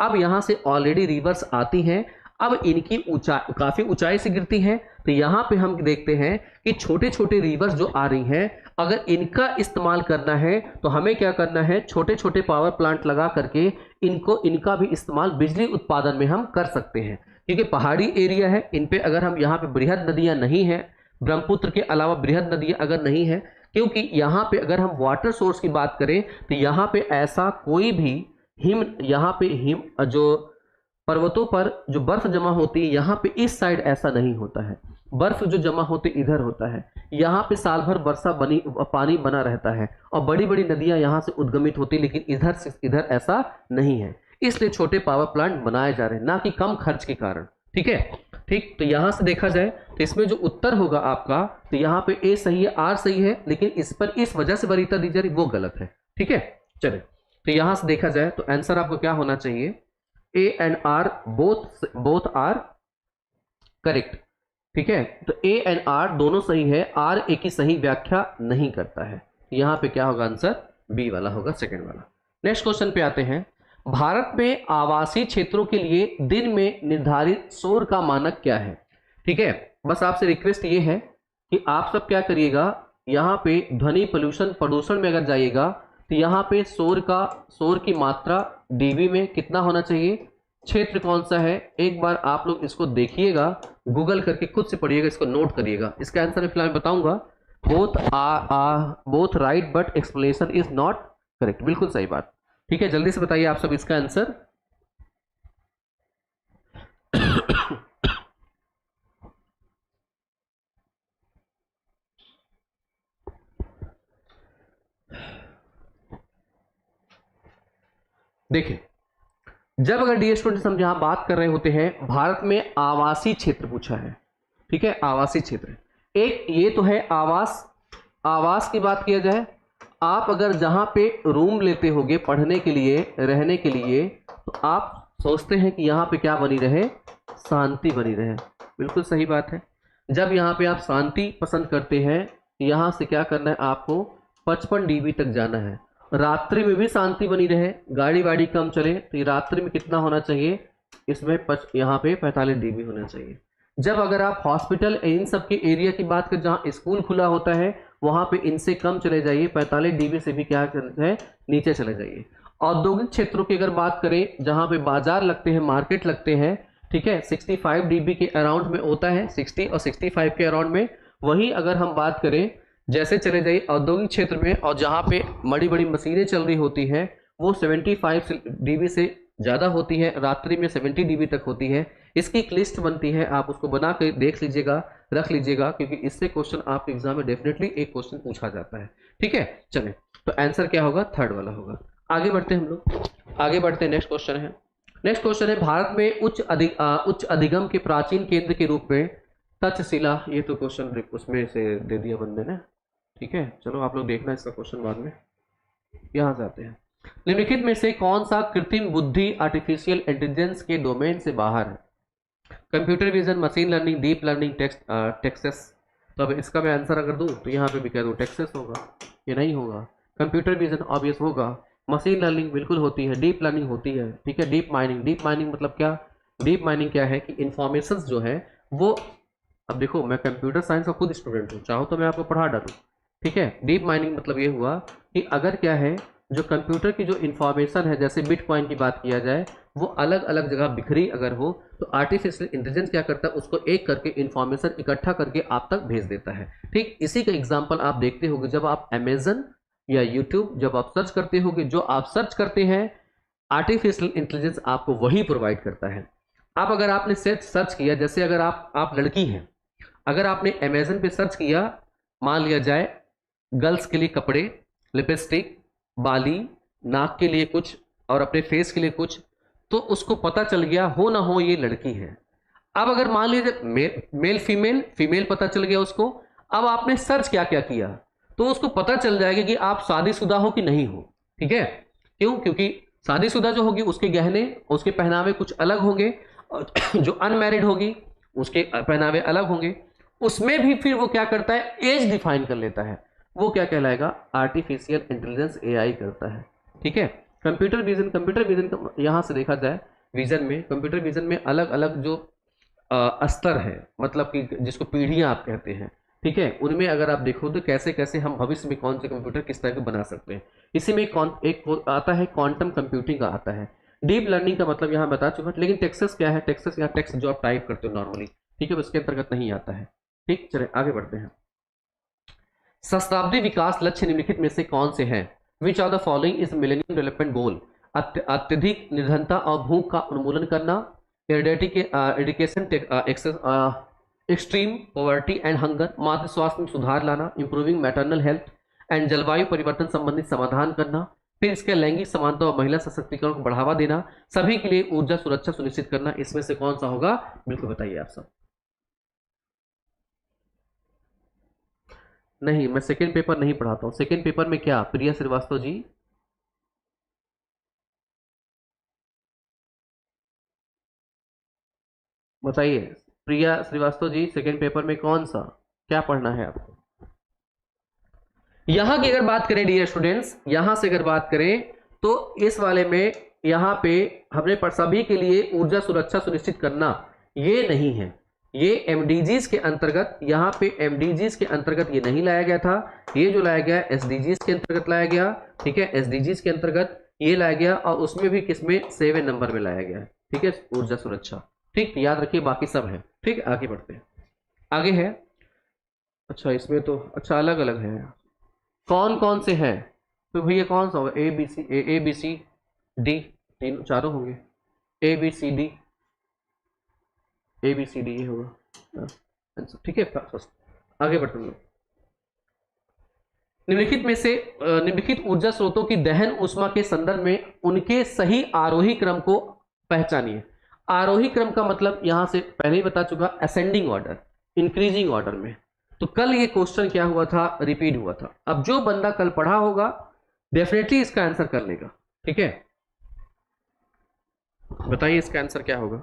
अब यहाँ से ऑलरेडी रिवर्स आती हैं, अब इनकी ऊंचाई काफी ऊंचाई से गिरती हैं। तो यहाँ पे हम देखते हैं कि छोटे छोटे रिवर्स जो आ रही हैं, अगर इनका इस्तेमाल करना है तो हमें क्या करना है, छोटे छोटे पावर प्लांट लगा करके इनका भी इस्तेमाल बिजली उत्पादन में हम कर सकते हैं। क्योंकि पहाड़ी एरिया है, इन पे अगर हम यहाँ पे बृहद नदियाँ नहीं हैं, ब्रह्मपुत्र के अलावा बृहद नदियाँ अगर नहीं है, क्योंकि यहाँ पे अगर हम वाटर सोर्स की बात करें तो यहाँ पे ऐसा कोई भी यहाँ पे हिम जो पर्वतों पर जो बर्फ जमा होती है, यहाँ पे इस साइड ऐसा नहीं होता है। बर्फ जो जमा होते इधर होता है। यहाँ पे साल भर वर्षा पानी बना रहता है और बड़ी बड़ी नदियाँ यहाँ से उद्गमित होती, लेकिन इधर से इधर ऐसा नहीं है। इसलिए छोटे पावर प्लांट बनाए जा रहे हैं, ना कि कम खर्च के कारण। ठीक है, ठीक। तो यहाँ से देखा जाए तो इसमें जो उत्तर होगा आपका, तो यहाँ पे ए सही है, आर सही है, लेकिन इस पर इस वजह से वरीयता दी जा रही वो गलत है। ठीक है, चले। तो यहाँ से देखा जाए तो आंसर आपको क्या होना चाहिए, A and R both are correct. ठीक है, तो ए एंड आर दोनों सही है, आर ए की सही व्याख्या नहीं करता है। यहाँ पे क्या होगा आंसर, बी वाला होगा, सेकंड वाला। नेक्स्ट क्वेश्चन पे आते हैं। भारत में आवासीय क्षेत्रों के लिए दिन में निर्धारित शोर का मानक क्या है। ठीक है, बस आपसे रिक्वेस्ट ये है कि आप सब क्या करिएगा, यहाँ पे ध्वनि प्रदूषण में अगर जाइएगा तो यहाँ पे शोर की मात्रा डीबी में कितना होना चाहिए, क्षेत्र कौन सा है, एक बार आप लोग इसको देखिएगा, गूगल करके खुद से पढ़िएगा, इसको नोट करिएगा। इसका आंसर मैं फिलहाल बताऊंगा, both right but explanation is not correct. बिल्कुल सही बात। ठीक है, जल्दी से बताइए आप सब इसका आंसर। देखिए, जब अगर डी स्टूडेंट्स हम यहां बात कर रहे होते हैं, भारत में आवासीय क्षेत्र पूछा है। ठीक है, आवासीय क्षेत्र, एक ये तो है आवास की बात किया जाए, आप अगर जहां पे रूम लेते होगे पढ़ने के लिए, रहने के लिए, तो आप सोचते हैं कि यहाँ पे क्या बनी रहे, शांति बनी रहे। बिल्कुल सही बात है। जब यहाँ पे आप शांति पसंद करते हैं, यहाँ से क्या करना है आपको, 55 dB तक जाना है। रात्रि में भी शांति बनी रहे, गाड़ी वाड़ी कम चले, तो रात्रि में कितना होना चाहिए, इसमें यहाँ पे 45 dB होना चाहिए। जब अगर आप हॉस्पिटल इन सब के एरिया की बात करें, जहाँ स्कूल खुला होता है, वहाँ पे इनसे कम चले जाइए, 45 dB से भी क्या करना है, नीचे चले जाइए। औद्योगिक क्षेत्रों की अगर बात करें, जहाँ पे बाजार लगते हैं, मार्केट लगते हैं, ठीक है, 65 dB के अराउंड में होता है, 60 और 65 के अराउंड में। वहीं अगर हम बात करें, जैसे चले जाइए औद्योगिक क्षेत्र में, और जहाँ पे बड़ी बड़ी मशीनें चल रही होती हैं, वो 75 dB से ज़्यादा होती है, रात्रि में 70 dB तक होती है। इसकी एक लिस्ट बनती है, आप उसको बना कर देख लीजिएगा, रख लीजिएगा, क्योंकि इससे क्वेश्चन आपके एग्जाम में डेफिनेटली एक क्वेश्चन पूछा जाता है। ठीक है, चलें, तो आंसर क्या होगा, थर्ड वाला होगा। आगे बढ़ते हैं हम लोग, आगे बढ़ते हैं। नेक्स्ट क्वेश्चन है, भारत में उच्च अधिगम के प्राचीन केंद्र के रूप में तक्षशिला, ये तो क्वेश्चन उसमें से दे दिया बंदे ने। ठीक है, चलो आप लोग देखना इसका क्वेश्चन बाद में। यहाँ जाते हैं, निम्नलिखित में से कौन सा कृत्रिम बुद्धि आर्टिफिशियल इंटेलिजेंस के डोमेन से बाहर है। Computer vision, machine learning, deep learning, Texas. तो अब इसका मैं आंसर अगर दूं तो यहाँ पे भी कह दूं टेक्सस होगा, ये नहीं होगा। कंप्यूटर विजन ऑब्वियस होगा, मशीन लर्निंग बिल्कुल होती है, डीप लर्निंग होती है। ठीक है, डीप माइनिंग मतलब क्या, डीप माइनिंग क्या है कि इंफॉर्मेशन जो है वो, अब देखो मैं कंप्यूटर साइंस का खुद स्टूडेंट हूँ, चाहो तो मैं आपको पढ़ा डालूँ। ठीक है, डीप माइनिंग मतलब ये हुआ कि अगर क्या है, जो कंप्यूटर की जो इन्फॉर्मेशन है, जैसे बिटकॉइन की बात किया जाए, वो अलग अलग जगह बिखरी अगर हो, तो आर्टिफिशियल इंटेलिजेंस क्या करता है, उसको एक करके इन्फॉर्मेशन इकट्ठा करके आप तक भेज देता है। ठीक इसी का एग्जाम्पल आप देखते होंगे, जब आप अमेजन या यूट्यूब जब आप सर्च करते होंगे, जो आप सर्च करते हैं आर्टिफिशियल इंटेलिजेंस आपको वही प्रोवाइड करता है। अब अगर आपने सर्च किया, जैसे अगर आप लड़की हैं, अगर आपने अमेजन पे सर्च किया, मान लिया जाए गर्ल्स के लिए कपड़े, लिपस्टिक, बाली, नाक के लिए कुछ और अपने फेस के लिए कुछ, तो उसको पता चल गया हो ना हो ये लड़की है। अब अगर मान लीजिए मेल फीमेल, फीमेल पता चल गया उसको, अब आपने सर्च क्या क्या किया तो उसको पता चल जाएगा कि आप शादीशुदा हो कि नहीं हो। ठीक है, क्यों? क्योंकि शादीशुदा जो होगी उसके गहने, उसके पहनावे कुछ अलग होंगे, और जो अनमैरिड होगी उसके पहनावे अलग होंगे। उसमें भी फिर वो क्या करता है, एज डिफाइन कर लेता है। वो क्या कहलाएगा, आर्टिफिशियल इंटेलिजेंस, एआई करता है। ठीक है, कंप्यूटर विजन यहां से देखा जाए, विजन में, कंप्यूटर विजन में अलग अलग जो स्तर है, मतलब कि जिसको पीढ़ियां आप कहते हैं। ठीक है, उनमें अगर आप देखो तो कैसे कैसे हम भविष्य में कौन से कंप्यूटर किस तरह के बना सकते हैं। इसी में एक आता है क्वांटम कंप्यूटिंग का आता है। डीप लर्निंग का मतलब यहाँ बता चुका, लेकिन टेक्सस क्या है, टेक्सस या टेक्स्ट जो आप टाइप करते हो नॉर्मली, ठीक है, उसके अंतर्गत नहीं आता है। ठीक, चले आगे बढ़ते हैं। सहस्त्राब्दी विकास लक्ष्य निम्नलिखित में से कौन से हैं? विच of the following is millennium development goal? अत्यधिक निर्धनता और भूख का उन्मूलन करना, एडिकेशन, एक्सट्रीम पॉवर्टी एंड हंगर, मातृ स्वास्थ्य में सुधार लाना, इंप्रूविंग मैटरनल हेल्थ एंड जलवायु परिवर्तन संबंधित समाधान करना, फिर इसके लैंगिक समानता और महिला सशक्तिकरण को बढ़ावा देना, सभी के लिए ऊर्जा सुरक्षा सुनिश्चित करना। इसमें से कौन सा होगा, बिल्कुल बताइए आप सब। नहीं, मैं सेकेंड पेपर नहीं पढ़ाता हूं। सेकेंड पेपर में क्या, प्रिया श्रीवास्तव जी? बताइए प्रिया श्रीवास्तव जी, सेकेंड पेपर में कौन सा क्या पढ़ना है आपको? यहां की अगर बात करें डियर स्टूडेंट्स, यहां से अगर बात करें तो इस वाले में यहां पे हमने पर सभी के लिए ऊर्जा सुरक्षा सुनिश्चित करना, ये नहीं है, ये एमडीजीज के अंतर्गत, यहां पे एमडीजीज के अंतर्गत ये नहीं लाया गया था। ये जो लाया गया एसडीजीज के अंतर्गत लाया गया। ठीक है, एसडीजीज के अंतर्गत ये लाया गया, और उसमें भी किसमें, 7 नंबर में लाया गया। ठीक है, ऊर्जा सुरक्षा। ठीक, याद रखिए, बाकी सब है। ठीक, आगे बढ़ते हैं। आगे है, अच्छा इसमें तो अच्छा अलग अलग है, कौन कौन से हैं? तो भैया कौन सा होगा, ए बी सी डी, तीन चारों होंगे, A B C D, A B C D ये होगा आंसर। ठीक है, फर्स्ट आगे बढ़ते हैं। निम्नलिखित में से निम्नलिखित ऊर्जा स्रोतों की दहन ऊष्मा के संदर्भ में उनके सही आरोही क्रम को पहचानिए। आरोही क्रम का मतलब यहां से पहले ही बता चुका, असेंडिंग ऑर्डर, इंक्रीजिंग ऑर्डर में। तो कल ये क्वेश्चन क्या हुआ था, रिपीट हुआ था। अब जो बंदा कल पढ़ा होगा डेफिनेटली इसका आंसर कर लेगा। ठीक है, बताइए इसका आंसर क्या होगा?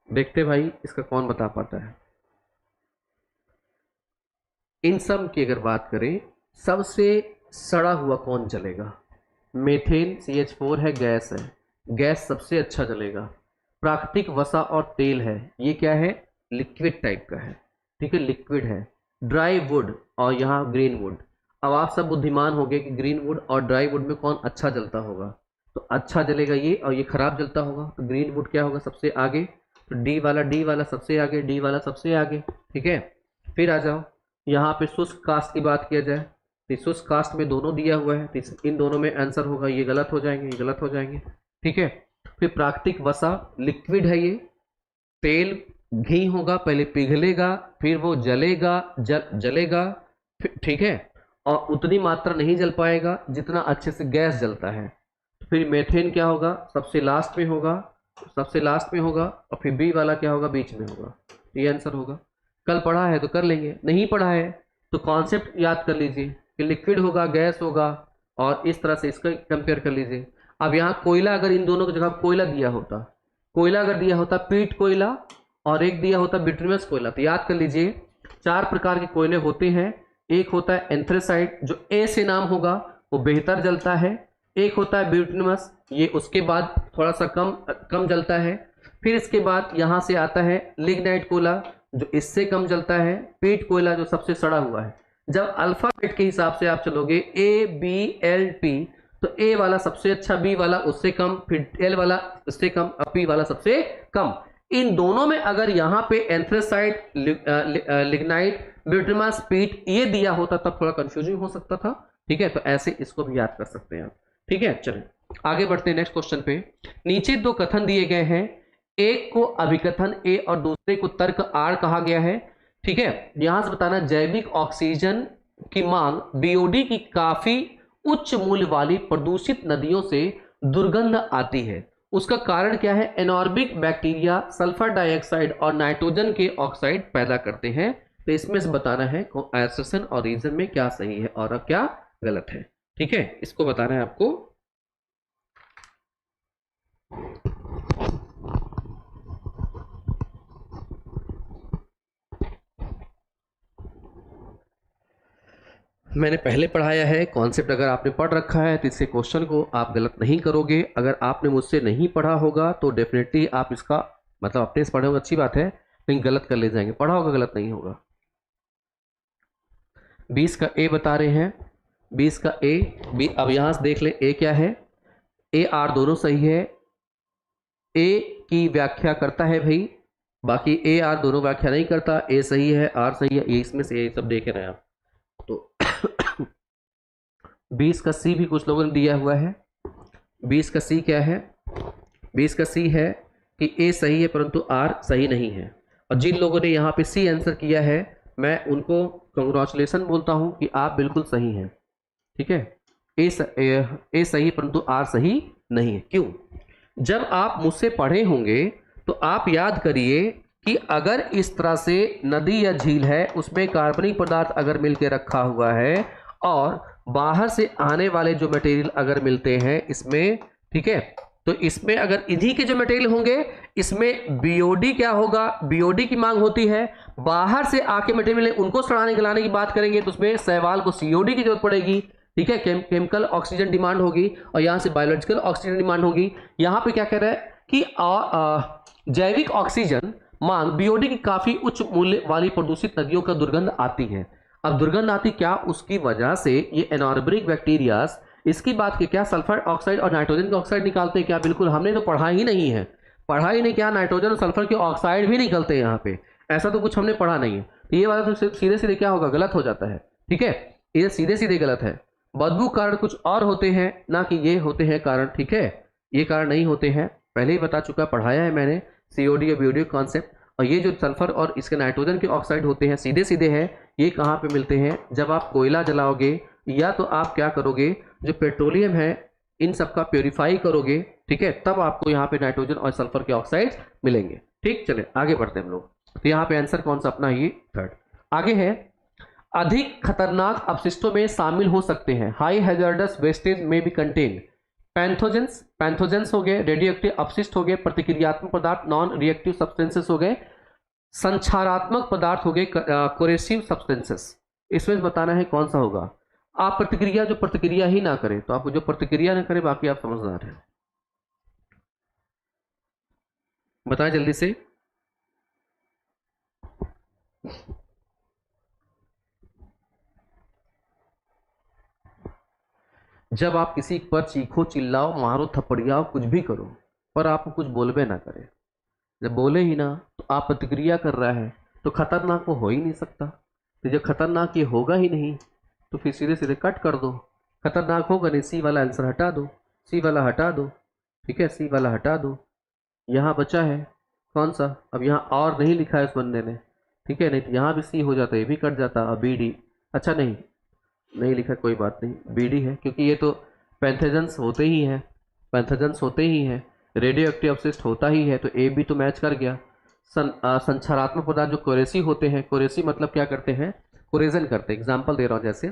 देखते भाई इसका कौन बता पाता है। इन सब की अगर बात करें, सबसे सड़ा हुआ कौन जलेगा? मेथेन CH4 है, गैस है, गैस सबसे अच्छा जलेगा। प्राकृतिक वसा और तेल है, ये क्या है, लिक्विड टाइप का है। ठीक है, लिक्विड है। ड्राई वुड और यहाँ ग्रीन वुड। अब आप सब बुद्धिमान हो गए कि ग्रीन वुड और ड्राई वुड में कौन अच्छा जलता होगा, तो अच्छा जलेगा ये, और ये खराब जलता होगा, तो ग्रीन वुड क्या होगा सबसे आगे, तो डी वाला सबसे आगे, डी वाला सबसे आगे। ठीक है, फिर आ जाओ यहाँ पे शुष्क कास्ट की बात किया जाए, तो शुष्क कास्ट में दोनों दिया हुआ है, तो इन दोनों में आंसर होगा, ये गलत हो जाएंगे, ये गलत हो जाएंगे। ठीक है, फिर प्राकृतिक वसा, लिक्विड है ये। तेल घी होगा, पहले पिघलेगा फिर वो जलेगा, जलेगा, ठीक है, और उतनी मात्रा नहीं जल पाएगा जितना अच्छे से गैस जलता है। फिर मेथेन क्या होगा, सबसे लास्ट में होगा, सबसे लास्ट में होगा, और फिर बी वाला क्या होगा, बीच में होगा। ये आंसर होगा। कल पढ़ा है तो कर लेंगे, नहीं पढ़ा है तो कॉन्सेप्ट याद कर लीजिए कि लिक्विड होगा, गैस होगा, और इस तरह से इसका कंपेयर कर लीजिए। अब यहाँ कोयला, अगर इन दोनों की जगह कोयला दिया होता, कोयला अगर दिया होता पीट कोयला, और एक दिया होता बिट्यूमिनस कोयला, तो याद कर लीजिए 4 प्रकार के कोयले होते हैं। एक होता है एंथ्रेसाइट, जो ए से नाम होगा वो बेहतर जलता है। एक होता है बिट्यूमिनस, ये उसके बाद थोड़ा सा कम जलता है। फिर इसके बाद यहाँ से आता है लिग्नाइट कोयला, जो इससे कम जलता है। पीट कोयला जो सबसे सड़ा हुआ है। जब अल्फाबेट के हिसाब से आप चलोगे ABLT, तो ए वाला सबसे अच्छा, बी वाला उससे कम, फिर एल वाला उससे कम, पी वाला सबसे कम। इन दोनों में अगर यहाँ पे एंथ्रेसाइट, लिग्नाइट, ब्यूटामास, पीट ये दिया होता तब थोड़ा कंफ्यूजिंग हो सकता था। ठीक है, तो ऐसे इसको भी याद कर सकते हैं आप। ठीक है, चलिए आगे बढ़ते हैं नेक्स्ट क्वेश्चन पे। नीचे दो कथन दिए गए हैं, एक को अभिकथन ए और दूसरे को तर्क आर कहा गया है। ठीक है, यहां से बताना जैविक ऑक्सीजन की मांग बीओडी की काफी उच्च मूल्य वाली प्रदूषित नदियों से दुर्गंध आती है, उसका कारण क्या है? एनॉर्बिक बैक्टीरिया सल्फर डाइऑक्साइड और नाइट्रोजन के ऑक्साइड पैदा करते हैं। तो इसमें से बताना है एसर्शन और रीजन में क्या सही है और क्या गलत है। ठीक है, इसको बताना है आपको। मैंने पहले पढ़ाया है कॉन्सेप्ट, अगर आपने पढ़ रखा है तो इससे क्वेश्चन को आप गलत नहीं करोगे। अगर आपने मुझसे नहीं पढ़ा होगा तो डेफिनेटली आप इसका मतलब अपने से पढ़े होगा, अच्छी बात है, लेकिन गलत कर ले जाएंगे। पढ़ा होगा गलत नहीं होगा। 20 का ए बता रहे हैं, 20 का ए बी। अब यहां से देख ले ए क्या है, ए आर दोनों सही है। ए की व्याख्या करता है भाई, बाकी ए आर दोनों व्याख्या नहीं करता। ए सही है, आर सही है, ये इसमें से ये सब देख रहे हैं आप। तो 20 का सी भी कुछ लोगों ने दिया हुआ है। 20 का सी क्या है? 20 का सी है कि ए सही है परंतु आर सही नहीं है। और जिन लोगों ने यहाँ पे सी आंसर किया है मैं उनको कंग्रेचुलेसन बोलता हूँ कि आप बिल्कुल सही हैं। ठीक है, ए सही परंतु आर सही नहीं है। क्यों? जब आप मुझसे पढ़े होंगे तो आप याद करिए कि अगर इस तरह से नदी या झील है, उसमें कार्बनिक पदार्थ अगर मिलकर रखा हुआ है और बाहर से आने वाले जो मटेरियल अगर मिलते हैं इसमें, ठीक है, तो इसमें अगर इन्हीं के जो मटेरियल होंगे इसमें बीओडी क्या होगा? बीओडी की मांग होती है। बाहर से आके मटेरियल उनको सड़ाने गलाने की बात करेंगे तो उसमें शैवाल को सीओडी की जरूरत पड़ेगी। ठीक है, केमिकल ऑक्सीजन डिमांड होगी और यहाँ से बायोलॉजिकल ऑक्सीजन डिमांड होगी। यहाँ पे क्या कह रहा है कि जैविक ऑक्सीजन मांग बीओडी की काफी उच्च मूल्य वाली प्रदूषित नदियों का दुर्गंध आती है। अब दुर्गंध आती क्या? उसकी वजह से ये एनॉर्बिक बैक्टीरियाज, इसकी बात की क्या, सल्फर ऑक्साइड और नाइट्रोजन के ऑक्साइड निकालते हैं क्या? बिल्कुल, हमने तो पढ़ा ही नहीं है। पढ़ा ही नहीं क्या? नाइट्रोजन और सल्फर के ऑक्साइड भी निकलते हैं यहाँ पे, ऐसा तो कुछ हमने पढ़ा नहीं है। तो ये वाला तो सीधे सीधे क्या होगा? गलत हो जाता है। ठीक है, ये सीधे सीधे गलत है। बदबू कारण कुछ और होते हैं ना कि ये होते हैं कारण। ठीक है, ये कारण नहीं होते हैं, पहले ही बता चुका, पढ़ाया है मैंने सीओडी या बीओडी कॉन्सेप्ट। और ये जो सल्फर और इसके नाइट्रोजन के ऑक्साइड होते हैं सीधे सीधे हैं, ये कहाँ पे मिलते हैं? जब आप कोयला जलाओगे या तो आप क्या करोगे, जो पेट्रोलियम है इन सब का प्योरीफाई करोगे, ठीक है, तब आपको यहाँ पे नाइट्रोजन और सल्फर के ऑक्साइड मिलेंगे। ठीक, चले आगे बढ़ते हैं हम लोग। तो यहाँ पे आंसर कौन सा अपना? ये थर्ड। आगे है, अधिक खतरनाक अपशिष्टों में शामिल हो सकते हैं। हाई हैजर्डस वेस्टेज में भी कंटेन पैंथोजेंस हो गए, रेडियो एक्टिव अपशिष्ट हो गए, प्रतिक्रियात्मक पदार्थ नॉन रिएक्टिव सब्सटेंसेस हो गए, संचारात्मक पदार्थ हो गए कोरेसिव सब्सटेंसेस। इसमें बताना है कौन सा होगा। आप प्रतिक्रिया जो प्रतिक्रिया ही ना करे, तो आपको जो प्रतिक्रिया ना करे बाकी आप समझदार हैं। बताएं जल्दी से। जब आप किसी पर चीखो, चिल्लाओ, मारो, थपड़ियाओ, कुछ भी करो, पर आपको कुछ बोलबे ना करे, जब बोले ही ना तो आप प्रतिक्रिया कर रहा है, तो खतरनाक वो हो ही नहीं सकता। तो जब खतरनाक ये होगा ही नहीं तो फिर सीधे सीधे कट कर दो। खतरनाक होगा नहीं, सी वाला आंसर हटा दो, सी वाला हटा दो। ठीक है, सी वाला हटा दो। यहाँ बचा है कौन सा? अब यहाँ और नहीं लिखा है उस बंदे ने, ठीक है, नहीं तो यहाँ भी सी हो जाता, ये भी कट जाता। अब बी डी, अच्छा नहीं लिखा, कोई बात नहीं, बी डी है क्योंकि ये तो पैंथोजेंस होते ही हैं, पैंथोजेंस होते ही हैं, रेडियो एक्टिव अपशिष्ट होता ही है, तो ए बी तो मैच कर गया। संचारात्मक पदार्थ जो कोरेसी होते हैं, कोरेसी मतलब क्या करते हैं? कोरेजन करते हैं। एग्जाम्पल दे रहा हूँ, जैसे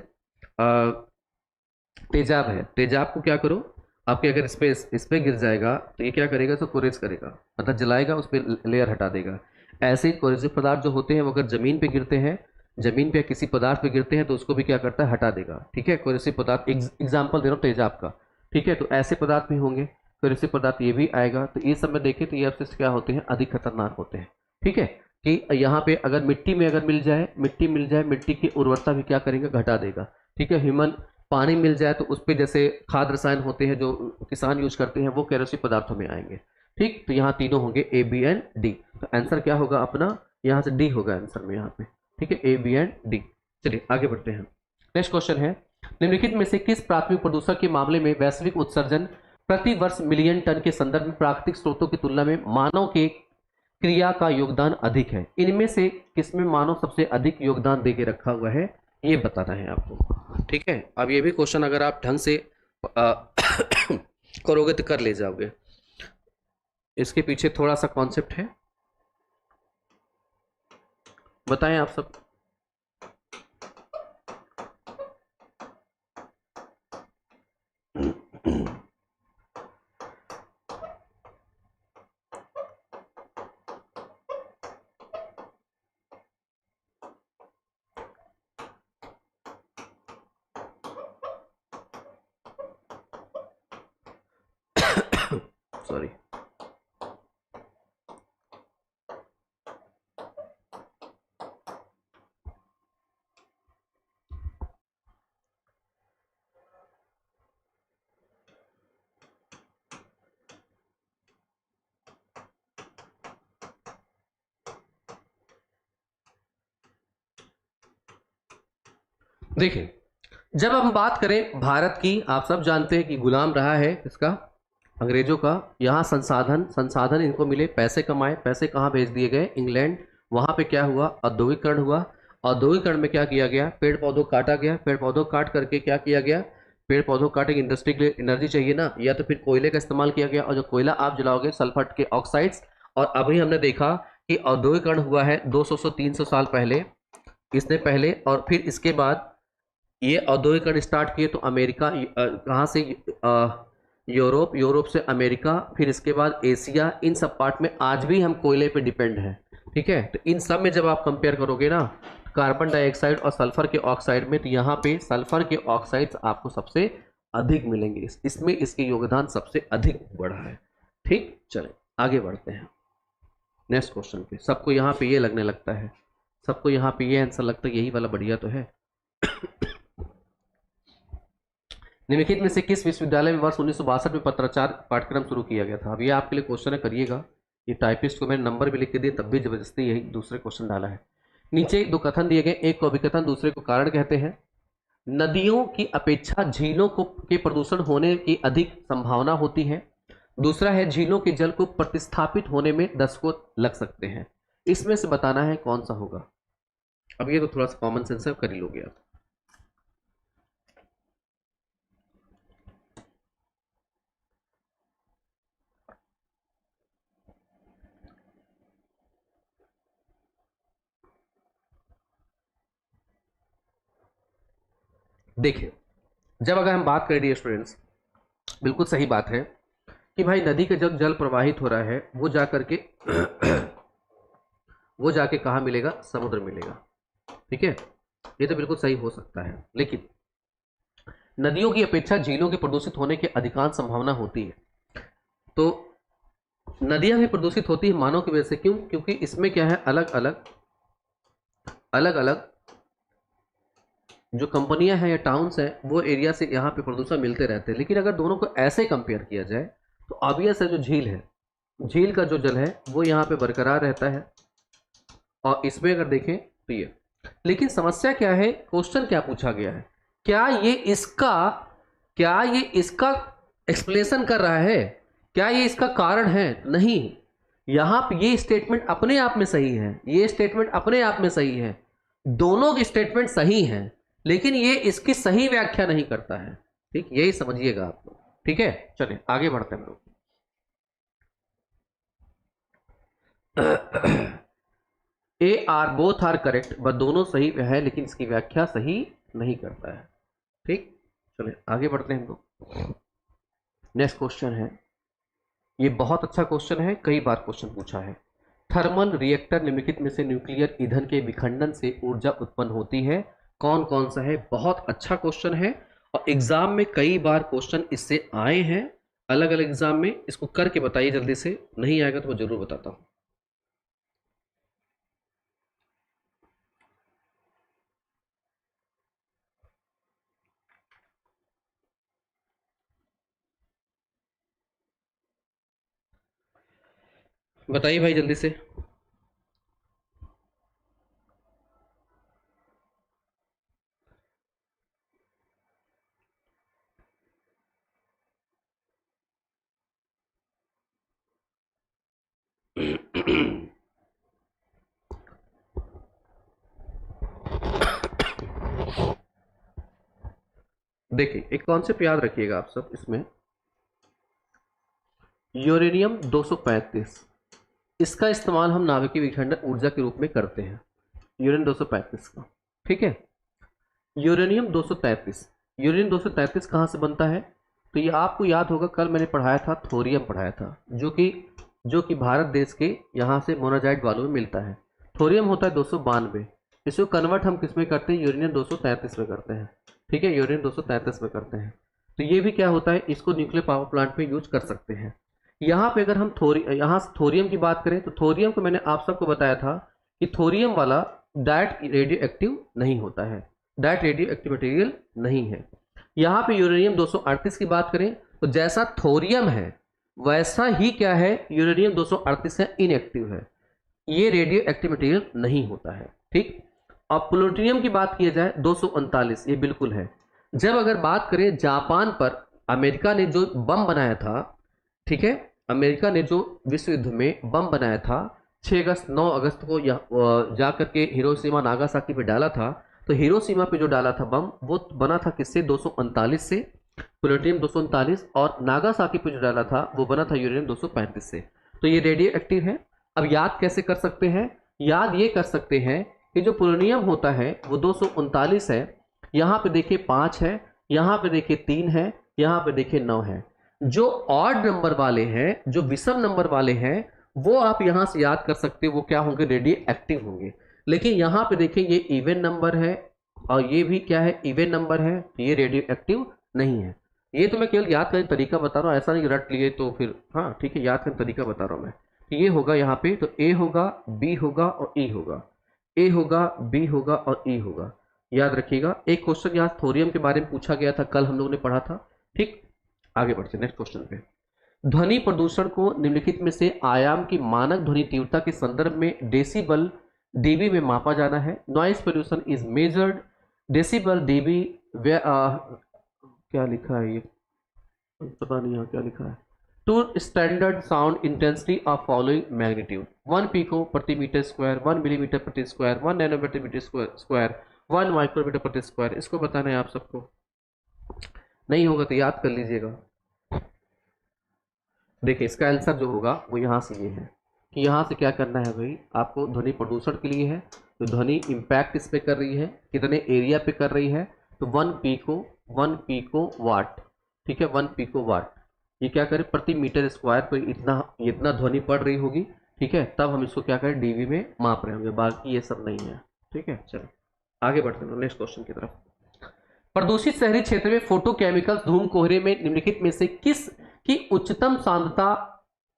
तेजाब है, तेजाब को क्या करो, आपके अगर इस पे गिर जाएगा तो ये क्या करेगा? तो कोरेज करेगा, मतलब जलाएगा, उस पर लेयर हटा देगा। ऐसे ही कोरेसिव पदार्थ जो होते हैं वो अगर जमीन पे गिरते हैं, जमीन पे किसी पदार्थ पे गिरते हैं तो उसको भी क्या करता है? हटा देगा। ठीक है, कोरेसिव पदार्थ एग्जाम्पल दे रहा हूँ तेजाब का। ठीक है, तो ऐसे पदार्थ भी होंगे, कोरेसिव पदार्थ ये भी आएगा। तो ये सब में देखें तो ये अपशिष्ट क्या होते हैं? अधिक खतरनाक होते हैं। ठीक है, कि यहाँ पे अगर मिट्टी में अगर मिल जाए, मिट्टी की उर्वरता भी क्या करेंगे? घटा देगा। ठीक है, ह्यूमन पानी मिल जाए तो उस पर जैसे खाद रसायन होते हैं जो किसान यूज करते हैं वो केरोसिन पदार्थों में आएंगे। ठीक, तो यहाँ तीनों होंगे ए बी एंड डी। तो आंसर क्या होगा अपना, यहाँ से डी होगा आंसर में यहाँ पे। ठीक है, ए बी एंड डी। चलिए आगे बढ़ते हैं। नेक्स्ट क्वेश्चन है, निम्नलिखित में से किस प्राथमिक प्रदूषक के मामले में वैश्विक उत्सर्जन प्रति वर्ष मिलियन टन के संदर्भ में प्राकृतिक स्रोतों की तुलना में मानव के क्रिया का योगदान अधिक है? इनमें से किसमें मानव सबसे अधिक योगदान दे के रखा हुआ है, ये बताना है आपको। ठीक है, अब ये भी क्वेश्चन अगर आप ढंग से करोगे तो कर ले जाओगे। इसके पीछे थोड़ा सा कॉन्सेप्ट है, बताएं आप सब। सॉरी, देखिए जब हम बात करें भारत की, आप सब जानते हैं कि गुलाम रहा है इसका, अंग्रेजों का। यहाँ संसाधन संसाधन इनको मिले, पैसे कमाए, पैसे कहाँ भेज दिए गए, इंग्लैंड। वहाँ पे क्या हुआ, औद्योगिकरण हुआ। औद्योगिकरण में क्या किया गया, पेड़ पौधों काटा गया, पेड़ पौधों काट करके क्या किया गया, पेड़ पौधों काटे, इंडस्ट्री के लिए एनर्जी चाहिए ना, या तो फिर कोयले का इस्तेमाल किया गया, और जो कोयला आप जलाओगे सल्फर के ऑक्साइड्स। और अभी हमने देखा कि औद्योगिकरण हुआ है 200 से 300 साल पहले, इसने पहले, और फिर इसके बाद ये औद्योगिकरण स्टार्ट किए तो अमेरिका, कहाँ से, यूरोप, यूरोप से अमेरिका, फिर इसके बाद एशिया, इन सब पार्ट में आज भी हम कोयले पे डिपेंड हैं। ठीक है, तो इन सब में जब आप कंपेयर करोगे ना कार्बन डाइऑक्साइड और सल्फर के ऑक्साइड में, तो यहाँ पे सल्फर के ऑक्साइड्स आपको सबसे अधिक मिलेंगे, इसमें इसके योगदान सबसे अधिक बढ़ा है। ठीक, चले आगे बढ़ते हैं नेक्स्ट क्वेश्चन पे। सबको यहाँ पे ये लगने लगता है, सबको यहाँ पे ये आंसर लगता है यही वाला बढ़िया तो है। निम्नलिखित में से किस विश्वविद्यालय में वर्ष 1962 में पत्राचार पाठ्यक्रम शुरू किया गया था? अब ये आपके लिए क्वेश्चन है, करिएगा। ये टाइपिस्ट को मैंने नंबर भी लिख के दिए तब भी जबरदस्ती यही दूसरे क्वेश्चन डाला है। नीचे दो कथन दिए गए, एक को अभिकथन, दूसरे को कारण कहते हैं। नदियों की अपेक्षा झीलों को के प्रदूषण होने की अधिक संभावना होती है। दूसरा है झीलों के जल को प्रतिस्थापित होने में दशकों लग सकते हैं। इसमें से बताना है कौन सा होगा। अब ये तो थोड़ा सा कॉमन सेंस है, कर ही लोगे आप। देखिए जब अगर हम बात करें डियर स्टूडेंट्स, बिल्कुल सही बात है कि भाई नदी का जब जल प्रवाहित हो रहा है वो जा करके वो जाके कहाँ मिलेगा, समुद्र मिलेगा। ठीक है, ये तो बिल्कुल सही हो सकता है, लेकिन नदियों की अपेक्षा झीलों के प्रदूषित होने की अधिकांश संभावना होती है। तो नदियां भी प्रदूषित होती है मानव की वजह से, क्यों? क्योंकि इसमें क्या है, अलग अलग जो कंपनियां हैं या टाउन्स हैं वो एरिया से यहाँ पे प्रदूषण मिलते रहते हैं। लेकिन अगर दोनों को ऐसे कंपेयर किया जाए तो ऑब्वियस है जो झील है, झील का जो जल है वो यहाँ पे बरकरार रहता है, और इसमें अगर देखें तो ये। लेकिन समस्या क्या है, क्वेश्चन क्या पूछा गया है, क्या ये इसका एक्सप्लेनेशन कर रहा है, क्या ये इसका कारण है? नहीं, यहाँ पे ये स्टेटमेंट अपने आप में सही है, ये स्टेटमेंट अपने आप में सही है, दोनों के स्टेटमेंट सही हैं, लेकिन ये इसकी सही व्याख्या नहीं करता है। ठीक, यही समझिएगा आप लोग। ठीक है, चलिए आगे बढ़ते हैं हम लोग। A R both are correct, but दोनों सही है लेकिन इसकी व्याख्या सही नहीं करता है। ठीक, चलिए आगे बढ़ते हैं हम लोग। नेक्स्ट क्वेश्चन है, ये बहुत अच्छा क्वेश्चन है, कई बार क्वेश्चन पूछा है। थर्मल रिएक्टर निम्नलिखित में से न्यूक्लियर ईंधन के विखंडन से ऊर्जा उत्पन्न होती है, कौन कौन सा है? बहुत अच्छा क्वेश्चन है, और एग्जाम में कई बार क्वेश्चन इससे आए हैं अलग अलग एग्जाम में। इसको करके बताइए जल्दी से, नहीं आएगा तो मैं जरूर बताता हूं। बताइए भाई जल्दी से। देखिए एक कॉन्सेप्ट याद रखिएगा आप सब इसमें, यूरेनियम 235, इसका इस्तेमाल हम नाभिकीय विखंडन ऊर्जा के रूप में करते हैं, यूरेनियम 235 का। ठीक है, यूरेनियम 233, यूरेनियम 233 कहाँ से बनता है? तो ये आपको याद होगा, कल मैंने पढ़ाया था, थोरियम पढ़ाया था, जो कि भारत देश के यहाँ से मोनाजाइट वालों में मिलता है। थोरियम होता है 292, इसको कन्वर्ट हम किस में करते हैं? यूरेनियम 233 में करते हैं। ठीक है, यूरेनियम 233 में करते हैं। तो ये भी क्या होता है, इसको न्यूक्लियर पावर प्लांट में यूज कर सकते हैं। यहाँ पे अगर हम यहाँ से थोरियम की बात करें, तो थोरियम को मैंने आप सबको बताया था कि थोरियम वाला डायरेक्ट रेडियो एक्टिव नहीं होता है, डायरेक्ट रेडियो एक्टिव मटेरियल नहीं है। यहाँ पे यूरेनियम 238 की बात करें, तो जैसा थोरियम है वैसा ही क्या है, यूरेनियम 238 है, इनएक्टिव है, ये रेडियो एक्टिव मटेरियल नहीं होता है। ठीक, अब प्लूटोनियम की बात की जाए 239, ये बिल्कुल है। जब अगर बात करें जापान पर, अमेरिका ने जो बम बनाया था, ठीक है, अमेरिका ने जो विश्व युद्ध में बम बनाया था, 6 अगस्त 9 अगस्त को जा करके हिरोशिमा नागासाकी पे डाला था, तो हिरोशिमा पे जो डाला था बम, वो बना था किससे? 239 से, प्लूटोनियम 239, और नागासाकी पे जो डाला था वो बना था यूरेनियम 235 से। तो ये रेडियो एक्टिव है। अब याद कैसे कर सकते हैं? याद ये कर सकते हैं कि जो प्लूटोनियम होता है वो 239 है, यहाँ पे देखिए 5 है, यहाँ पे देखिए 3 है, यहाँ पे देखिए 9 है। जो ऑड नंबर वाले हैं, जो विषम नंबर वाले हैं, वो आप यहां से याद कर सकते हो, वो क्या होंगे? रेडियो एक्टिव होंगे। लेकिन यहां पे देखिए ये इवन नंबर है और ये भी क्या है? इवन नंबर है, ये रेडियो एक्टिव नहीं है। ये तो मैं केवल याद करने तरीका बता रहा हूँ, ऐसा नहीं रट लिए तो फिर, हाँ ठीक है, याद करने तरीका बता रहा हूँ मैं। तो ये होगा यहाँ पे, तो ए होगा, बी होगा और ई होगा, ए होगा, बी होगा और ई होगा। याद रखिएगा। एक क्वेश्चन यहाँ थोरियम के बारे में पूछा गया था, कल हम लोगों ने पढ़ा था। ठीक, आगे बढ़ते हैं नेक्स्ट क्वेश्चन पे। ध्वनि प्रदूषण को निम्नलिखित में से आयाम की मानक ध्वनि तीव्रता के संदर्भ में डेसिबल डीबी में मापा जाना है। Noise pollution is measured decibel dB, क्या लिखा है ये, पता नहीं यहाँ क्या लिखा है। To standard sound intensity of following magnitude: 1 pico प्रति मीटर स्क्वायर, 1 मिलीमीटर प्रति स्क्वायर, 1 नैनोमीटर प्रति स्क्वायर, 1 माइक्रोमीटर प्रति स्क्वायर। इसको बताना है आप सबको, नहीं होगा तो याद कर लीजिएगा। देखिए इसका आंसर जो होगा वो यहाँ से ये है कि यहाँ से क्या करना है भाई, आपको ध्वनि प्रदूषण के लिए है, तो ध्वनि इम्पैक्ट इस पे कर रही है, कितने एरिया पे कर रही है, तो 1 पीको वाट। ठीक है, 1 पीको वाट, ये क्या करें? प्रति मीटर स्क्वायर पर इतना ध्वनि पड़ रही होगी। ठीक है, तब हम इसको क्या करें? डीबी में माप रहे होंगे, बाकी ये सब नहीं है। ठीक है, चलो आगे बढ़ते हैं नेक्स्ट क्वेश्चन की तरफ। प्रदूषित शहरी क्षेत्र में फोटोकेमिकल्स धूम कोहरे में निम्नलिखित में से किस की उच्चतम सांद्रता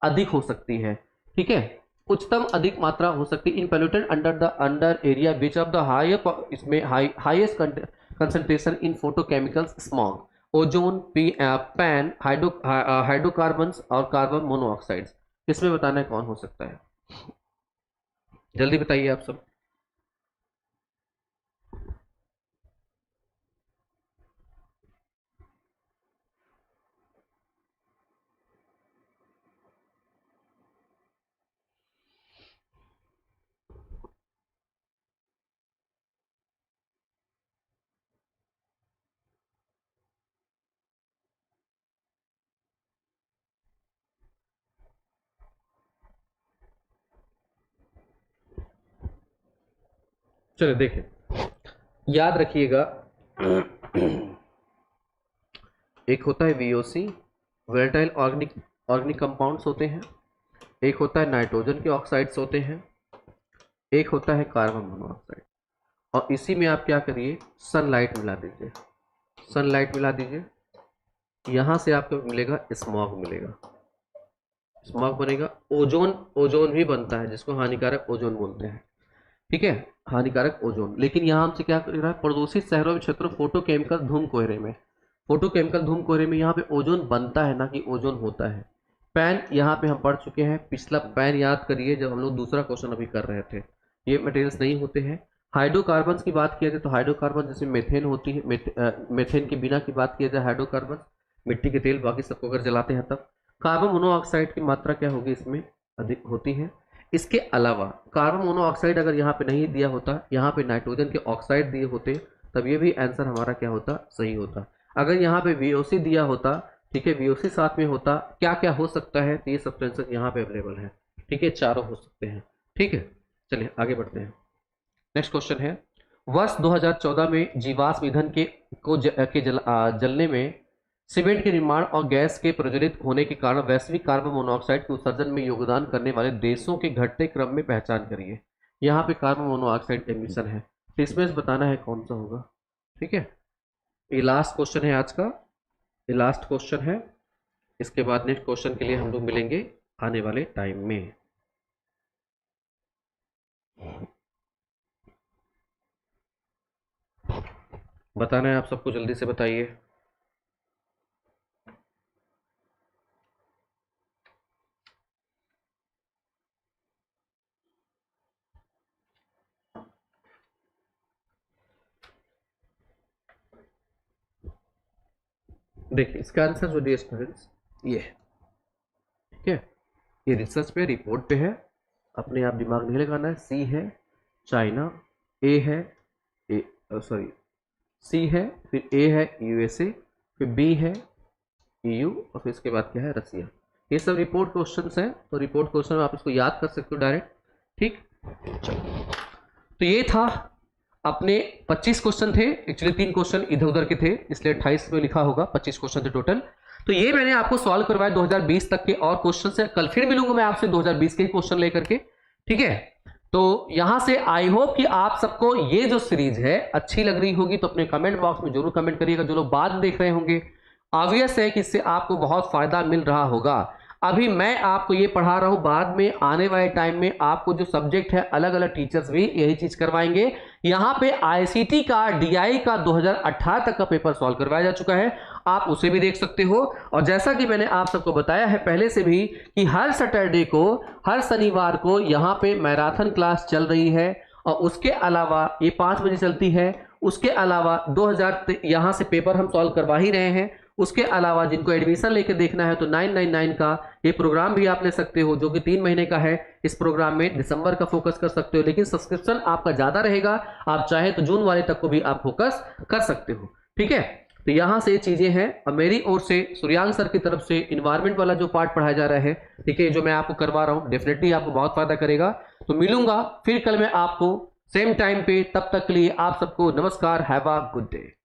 अधिक हो सकती है? ठीक है, उच्चतम अधिक मात्रा हो सकती है इन pollutant under area which of the higher, इसमें highest concentration in photochemicals smog, ozone, PAN, hydrocarbons और कार्बन मोनोऑक्साइड्स। इसमें बताना है कौन हो सकता है, जल्दी बताइए आप सब। चलो देखिए, याद रखिएगा, एक होता है वीओसी, वोलेटाइल ऑर्गेनिक कंपाउंड्स होते हैं, एक होता है नाइट्रोजन के ऑक्साइड्स होते हैं, एक होता है कार्बन मोनोऑक्साइड। और इसी में आप क्या करिए? सनलाइट मिला दीजिए, सनलाइट मिला दीजिए, यहाँ से आपको मिलेगा स्मॉग मिलेगा, स्मॉग बनेगा। ओजोन, ओजोन भी बनता है जिसको हानिकारक ओजोन बोलते हैं। ठीक है, हानिकारक ओजोन। लेकिन यहाँ हमसे क्या कर रहा है? प्रदूषित शहरों में क्षेत्रों फोटोकेमिकल धूम कोहरे में, फोटोकेमिकल धूम कोहरे में यहाँ पे ओजोन बनता है ना कि ओजोन होता है। पैन यहाँ पे हम पढ़ चुके हैं, पिछला पैन याद करिए जब हम लोग दूसरा क्वेश्चन अभी कर रहे थे। ये मटेरियल्स नहीं होते हैं। हाइड्रोकार्बन की बात किया जाए तो हाइड्रोकार्बन जैसे मेथेन होती है, मेथेन के बिना की बात किया जाए हाइड्रोकार्बन, मिट्टी के तेल, बाकी सबको अगर जलाते हैं तब कार्बन मोनोऑक्साइड की मात्रा क्या होगी इसमें, अधिक होती है। इसके अलावा कार्बन मोनोऑक्साइड अगर यहाँ पे नहीं दिया होता, यहाँ पे नाइट्रोजन के ऑक्साइड दिए होते, तब ये भी आंसर हमारा क्या होता, सही होता। अगर यहाँ पे VOC दिया होता, ठीक है, VOC साथ में होता, क्या क्या हो सकता है, तो ये सब्सटेंसेस यहाँ पे अवेलेबल है, ठीक है, चारों हो सकते हैं, ठीक है। चलिए आगे बढ़ते हैं। नेक्स्ट क्वेश्चन है, वर्ष 2014 में जीवाश्म ईंधन जलने में सीमेंट के निर्माण और गैस के प्रज्वलित होने के कारण वैश्विक कार्बन मोनोऑक्साइड के उत्सर्जन में योगदान करने वाले देशों के घटते क्रम में पहचान करिए। यहाँ पे कार्बन मोनोऑक्साइड एमिशन है, तो इसमें बताना है कौन सा होगा, ठीक है। ये लास्ट क्वेश्चन है आज का, ये लास्ट क्वेश्चन है। इसके बाद नेक्स्ट क्वेश्चन के लिए हम लोग मिलेंगे आने वाले टाइम में। बताना है आप सबको, जल्दी से बताइए। देखिए इसका आंसर जो डियर स्टूडेंट्स ये है, ठीक है, ये रिसर्च पे रिपोर्ट पे है, अपने आप दिमाग नहीं लगाना है। सी है चाइना, ए है सी है, फिर ए है USA, फिर बी है EU, और फिर इसके बाद क्या है रसिया। ये सब रिपोर्ट क्वेश्चंस हैं, तो रिपोर्ट क्वेश्चन आप इसको याद कर सकते हो डायरेक्ट, ठीक। चलो, तो ये था अपने 25 क्वेश्चन थे, एक्चुअली 3 क्वेश्चन इधर उधर के थे, इसलिए 28 में लिखा होगा, 25 क्वेश्चन थे टोटल। तो ये मैंने आपको सॉल्व करवाए 2020 तक के और क्वेश्चन से। कल फिर मिलूंगा मैं आपसे 2020 के क्वेश्चन लेकर के, ठीक है। तो यहां से आई होप कि आप सबको ये जो सीरीज है अच्छी लग रही होगी, तो अपने कमेंट बॉक्स में जरूर कमेंट करिएगा। जो लोग बाद में देख रहे होंगे, ऑब्वियस है कि इससे आपको बहुत फायदा मिल रहा होगा। अभी मैं आपको ये पढ़ा रहा हूं, बाद में आने वाले टाइम में आपको जो सब्जेक्ट है अलग अलग टीचर्स भी यही चीज करवाएंगे। यहां पे ICT का DI का 2018 तक का पेपर सॉल्व करवाया जा चुका है, आप उसे भी देख सकते हो। और जैसा कि मैंने आप सबको बताया है पहले से भी कि हर सैटरडे को, हर शनिवार को यहाँ पे मैराथन क्लास चल रही है, और उसके अलावा ये 5 बजे चलती है। उसके अलावा 2000 यहाँ से पेपर हम सॉल्व करवा ही रहे हैं। उसके अलावा जिनको एडमिशन लेके देखना है तो 999 का ये प्रोग्राम भी आप ले सकते हो, जो कि 3 महीने का है। इस प्रोग्राम में दिसंबर का फोकस कर सकते हो, लेकिन सब्सक्रिप्शन आपका ज्यादा रहेगा, आप चाहे तो जून वाले तक को भी आप फोकस कर सकते हो, ठीक है। तो यहाँ से ये चीजें हैं। और मेरी ओर से सूर्यांश सर की तरफ से इन्वायरमेंट वाला जो पार्ट पढ़ाया जा रहा है, ठीक है, जो मैं आपको करवा रहा हूँ, डेफिनेटली आपको बहुत फायदा करेगा। तो मिलूंगा फिर कल मैं आपको सेम टाइम पे, तब तक के लिए आप सबको नमस्कार, हैव अ गुड डे।